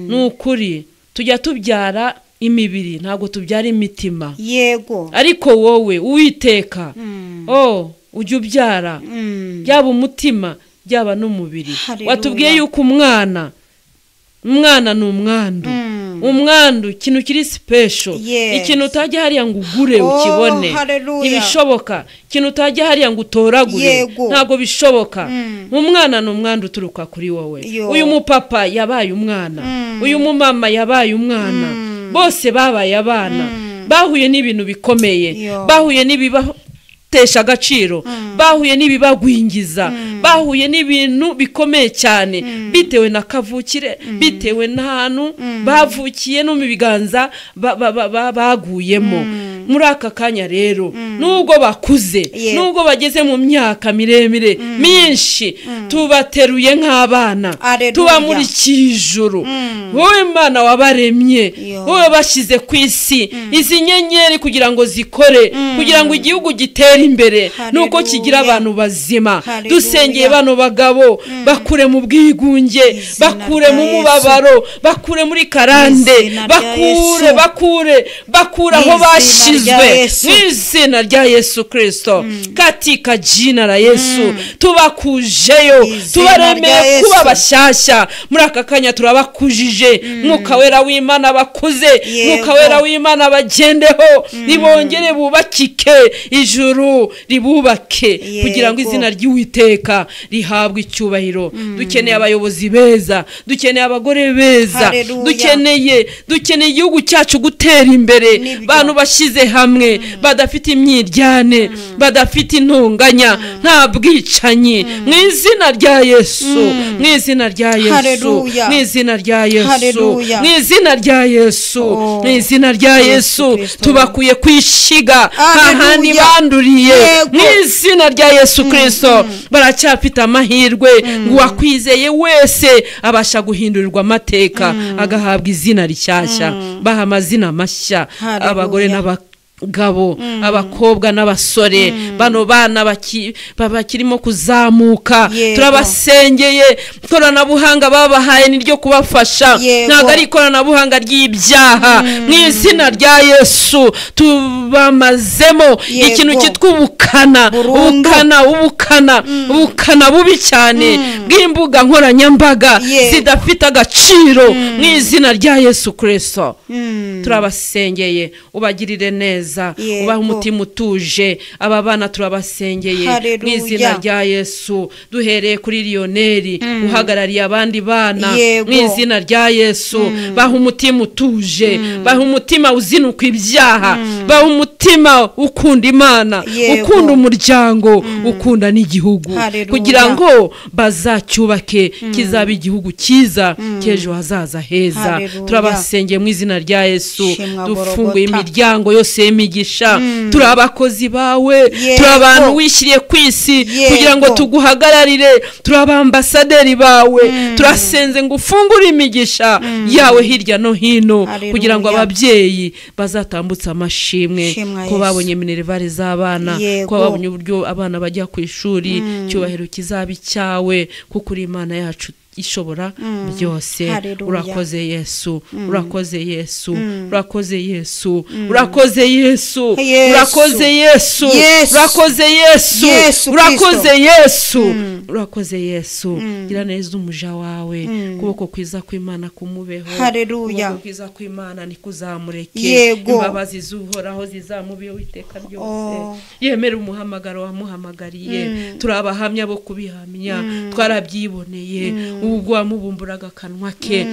Nukuri tujya tubyara imibiri ntago tubyara imitima. Yego ariko wowe Uwiteka ujya ubyara byaba umutima byaba n'umubiri. Watubwiye yuko umwana ni umwandu ikintu kiri special. Ikintu utajya hariya ngo ugure ukibone ntibishoboka. Ikintu utajya hariya ngo utoragure ntago bishoboka. Umwana ni umwandu uturuka kuri wowe. Uyu mupapa yabaye umwana, uyu mumama yabaye umwana, bose babaye abana. Bahuye n'ibintu bikomeye, bahuye tesha agaciro, bahuye n'ibibagwingiza, bahuye n'ibintu bikomeye cyane bitewe na kavukire, bitewe n'ahantu bavukiye no mu biganza baguyemo. Muri aka kanya rero nubwo bakuze, nubwo bageze mu myaka miremire myinshi, tubateruye nk'abana, tubamurikiye ijuru. Wowe Imana wabaremye, wowe bashyize ku isi izi nyenyeri kugira ngo zikore, kugira ngo igihugu gitere imbere nuko kigira abantu bazima. Dusengeye bano bagabo bakure mu bwigunge, bakure mu mubabaro, bakure muri karande, bakure aho bashizwe n'izina rya Yesu Kristo. Katika jina la Yesu tubakujeyo, tubaremeye kuba bashyashya. Muri aka kanya turabakujije. Mwuka wera w'Imana bakuze, Mwuka wera w'Imana bagendeho, nibongere bubakike, ijuru ribubake kugira ngo izina ry'Uwiteka rihabwe icyubahiro. Dukeneye abayobozi beza, dukeneye abagore beza, dukeneye igihugu cyacu gutera imbere, bantu bashyize hamwe badafite imyiryane, badafite intonganya, nta bwicanyi, mu izina rya Yesu, mu izina rya Yesu, mu izina rya Yesu, mu izina rya Yesu, mu izina rya Yesu, tubakuye kwishiga hahandi banduriye, mu izina rya Yesu Kristo. Baracyafite amahirwe ngo uwakwizeye wese abasha guhindurirwa amateka, agahabwa izina rishyashya, baha amazina mashya, abagore n'abagabo, abakobwa n'abasore, bano bana bakirimo kuzamuka, turabasengeye. Ikoranabuhanga babahaye ni ryo kubafasha, ntabwo ari ikoranabuhanga ry'ibyaha. Mu izina rya Yesu tubamazemo ikintu cyitwa ubukana bubi cyane bw'imbuga nkoranyambaga zidafite agaciro. Mu izina rya Yesu Kristo turabasengeye, ubagirire neza, ubaha umutima utuje. Aba bana turabasengeye mu izina rya Yesu, duhereye kuri Lionel uhagarariye abandi bana, mu izina rya Yesu, baha umutima utuje, baha umutima uzinuka ibyaha, baha umutima ukunda Imana, ukunda umuryango, ukunda n'igihugu, kugira ngo bazacyubake kizaba igihugu cyiza cy'ejo hazaza heza. Turabasengeye mu izina rya Yesu, dufunguye imiryango yose y'imigisha. Turi abakozi bawe, turi abantu wishyiriye ku isi kugira ngo tuguhagararire, turi abambasaderi bawe. Turasenze ngo ufungure imigisha yawe hirya no hino, kugira ngo ababyeyi bazatambutse amashimwe ko babonye minerivare z'abana, ko babonye uburyo abana bajya ku ishuri. Cyubahiro kizaba icyawe, kuko uri Imana yacu ishobora byose. Urakoze Yesu, urakoze Yesu, urakoze Yesu, urakoze Yesu, urakoze Yesu, urakoze Yesu, urakoze Yesu, urakoze Yesu. Gira neza umuja wawe, kuboko kwiza kw'Imana kumubeho, kuboko kwiza kw'Imana nikuzamureke, imbabazi z'Uhoraho zizamubeho iteka ryose. Yemera umuhamagaro wamuhamagariye, turabahamya bo kubihamya, twarabyiboneye. Ubwo wamubumburaga akanwa ke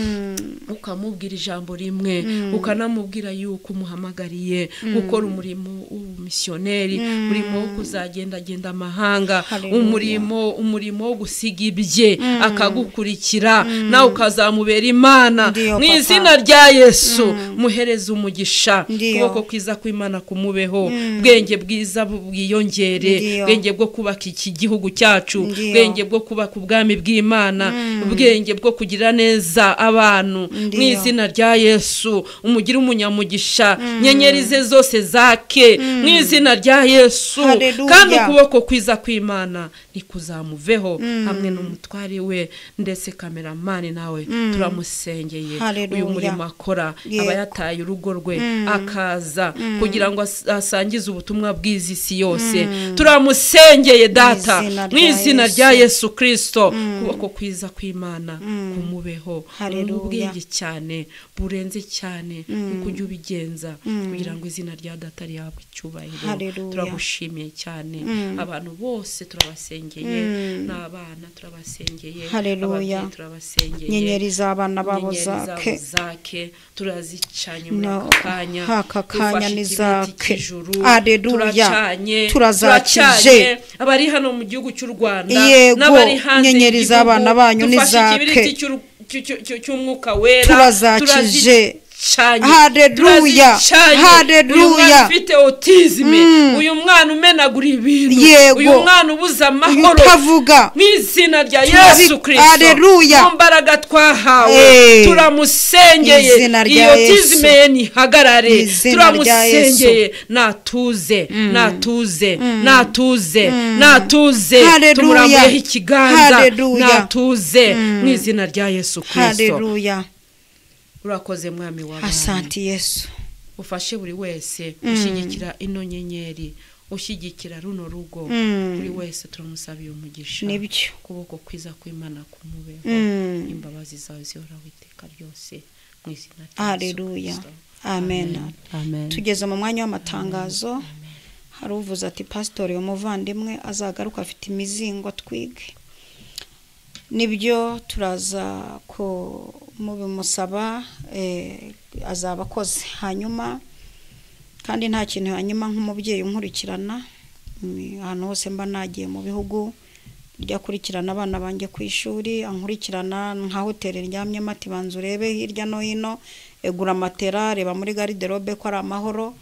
ukamubwira ijambo rimwe, ukanamubwira yuko umuhamagariye gukora umurimo w'ubumisiyoneri, umurimo wo kuzagendagenda amahanga, umurimo wo gusiga ibye akagukurikira, nawe ukazamubera Imana. Mu izina rya Yesu muhereze umugisha, kuboko kwiza kw'Imana kumubeho, bwenge bwiza bwiyongere, bwenge bwo kubaka iki gihugu cyacu, bwenge bwo kubaka ubwami bw'Imana, ubwenge bwo kugira neza abantu. Mu izina rya Yesu umugira umunyamugisha, nyenyeri ze zose zake mu izina rya Yesu. Kandi ukuboko kwiza kw'Imana nikuzamuveho hamwe n'umutwari we, ndetse kameramani nawe turamusengeye. Uyu murimo akora, aba yataye urugo rwe akaza kugira ngo asangize ubutumwa bw'izi si yose. Turamusengeye Data mu izina rya Yesu Kristo, kuboko kwiza kw'Imana kumubeho, ubwenge cyane burenze cyane kujya ubigenza, kugira ngo izina rya Data rihabwe icyubahiro. Turagushimiye cyane, abantu bose turabasengeye, n'abana turabasengeye, ababyeyi turabasengeye, nyenyeri z'abana babo zake turazicanye muri aka kanya ni zake. Turazakije abari hano mu gihugu cy'u Rwanda n'abari hanze, nyenyeri z'abana banyu ni zake, cy'umwuka wera turazakije. Haleluya, haleluya. Ufite autisme, uyu mwana umenagura ibintu, uyu mwana ubuza amahoro, utavuga mu izina rya Yesu Kristo. Haleluya, imbaraga twahawe turamusengeye, iyo autisme ni hagarare. Turamusengeye, natuze, natuze, natuze, natuze. Tumurambuyeho ikiganza, natuze mu izina rya Yesu Kristo. Haleluya. Urakoze mwami wawe. Asante Yesu. Ufashe buri wese ushyigikira ino nyenyeri, ushyigikira runo rugo, buri wese turamusabiye umugisha, kuboko kwiza kw'Imana kumubeho, imbabazi zawe zihoraho iteka ryose mu izina rya Yesu Kristo. Amen. Amen. Tugeze mu mwanya w'amatangazo. Hari uvuze ati pastor umuvandimwe azagaruka afite imizingo twige. nibyo turaza ko mubimusaba azaba akoze. Hanyuma kandi nta kintu hanyuma nk'umubyeyi unkurikirana ahantu hose mba nagiye mu bihugu rya kurikirana abana banjye ku ishuri, ankurikirana nka hoteli ndyamyemo ati banza urebe hirya no hino, egura matera, reba muri garderobe ko ari amahoro.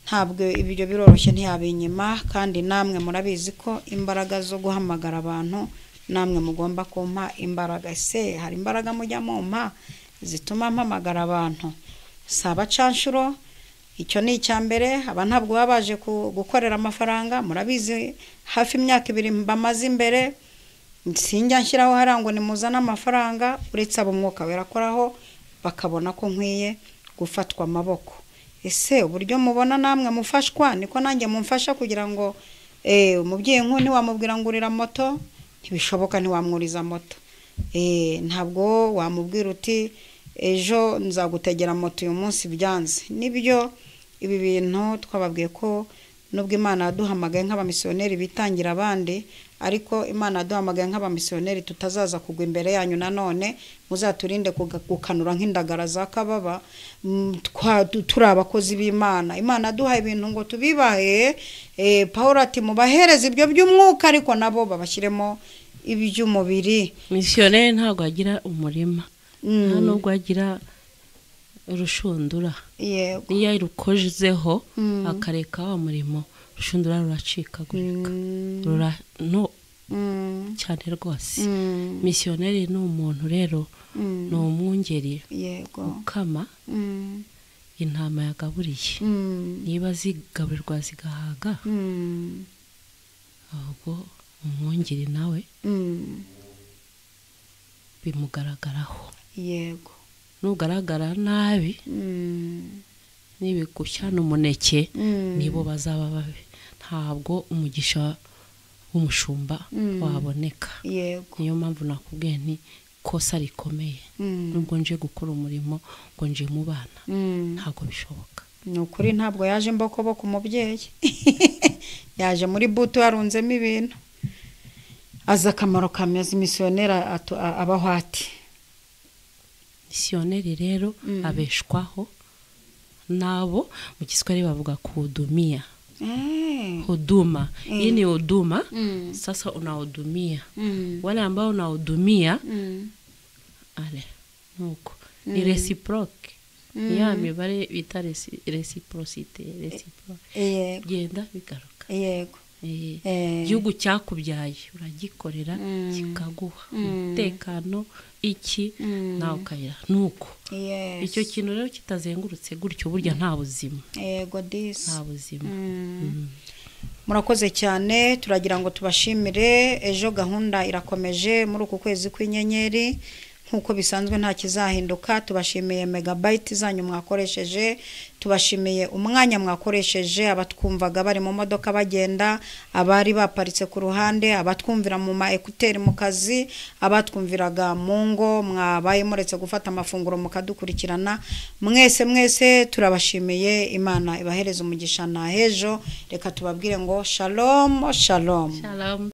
Ntabwo ibyo biroroshye ntiyabinyima, kandi namwe murabizi ko imbaraga zo guhamagara abantu namwe mugomba kumpa imbaraga. Se hari imbaraga mujya mumpa zituma mpamagara abantu? Saba canshuro, icyo ni icyambere. Aba ntabwo babaje gukorera amafaranga, murabizi hafi imyaka 2 bamaze imbere, sinjya nshyiraho harango ni muzana amafaranga, uretse abo mwuka werakoraho bakabona ko nkwiye gufatwa amaboko. Ese uburyo mubona namwe mufashwa niko nanjye mumfasha kugira ngo umubyeyi nk'uni wamubwira ngurira moto, ntibishoboka ntiwamwuriza moto. Ntabwo wamubwira uti ejo nzagutegera moto uyu munsi byanze. Nibyo ibi bintu twababwiye ko nubwo Imana yaduhamagaye nk'abamisiyoneri bitangira abandi, ariko Imana yaduhamagaye nk'abamisiyoneri tutazaza kugwa imbere yanyu nanone, muzaturinde gukanura nk'indagara za kababa. Turi abakozi b'Imana. Imana yaduhaye ibintu ngo tubibahe. Pawulo ati mubahereze ibyo by'umwuka ariko nabo babashyiremo iby'umubiri. Misiyoneri ntabwo agira umurima, nta nubwo agira urushundura. Yego. Niyo irukojezeho akareka wa murimo, urushundura ruracikagurika. Cyane rwose. Misiyoneri ni umuntu rero, ni umwungeri. Yego. Ukama intama yagaburiye. Niba zigaburirwa zigahaga, ahubwo umwungeri nawe bimugaragaraho. Yego. Nugaragara nabi nibigushyana umuneke nibo bazaba babe. Ntabwo umugisha w'umushumba waboneka. Yego. Niyo mpamvu nakubwiye nti kosa rikomeye. Nubwo nje gukora umurimo ngo nje mu bana, ntabwo bishoboka. Ni ukuri ntabwo yaje mbokoboko umubyeyi. Yaje muri buto yarunzemo ibintu. Aza akamaro kameze misiyonera abaho ati. Misiyoneri rero abeshwaho nabo mu Kiswahili bavuga kuhudumia. Huduma. Hii ni huduma. Sasa unahudumia. Wale ambao unahudumia nuko ni reciproque. Ya mibare bita reciprocity. Genda bigaruka. Yego. Gihugu cyakubyaye uragikorera kikaguha umutekano iki nawe ukayira nuko. Icyo kintu rero kitazengurutse gutyo burya nta buzima. Yego disi. Nta buzima. Murakoze cyane, turagira ngo tubashimire. Ejo gahunda irakomeje muri uku kwezi kw'inyenyeri nkuko bisanzwe nta kizahinduka. Tubashimiye megabyte zanyu mwakoresheje, tubashimiye umwanya mwakoresheje, abatwumvaga bari mu modoka bagenda, abari baparitse ku ruhande, abatwumvira mu ma ekuteri mu kazi, abatwumviraga mu ngo, mwabaye muretse gufata amafunguro mukadukurikirana. Mwese turabashimiye. Imana ibahereze umugisha na hejo. Reka tubabwire ngo shalom shalom. Shalom.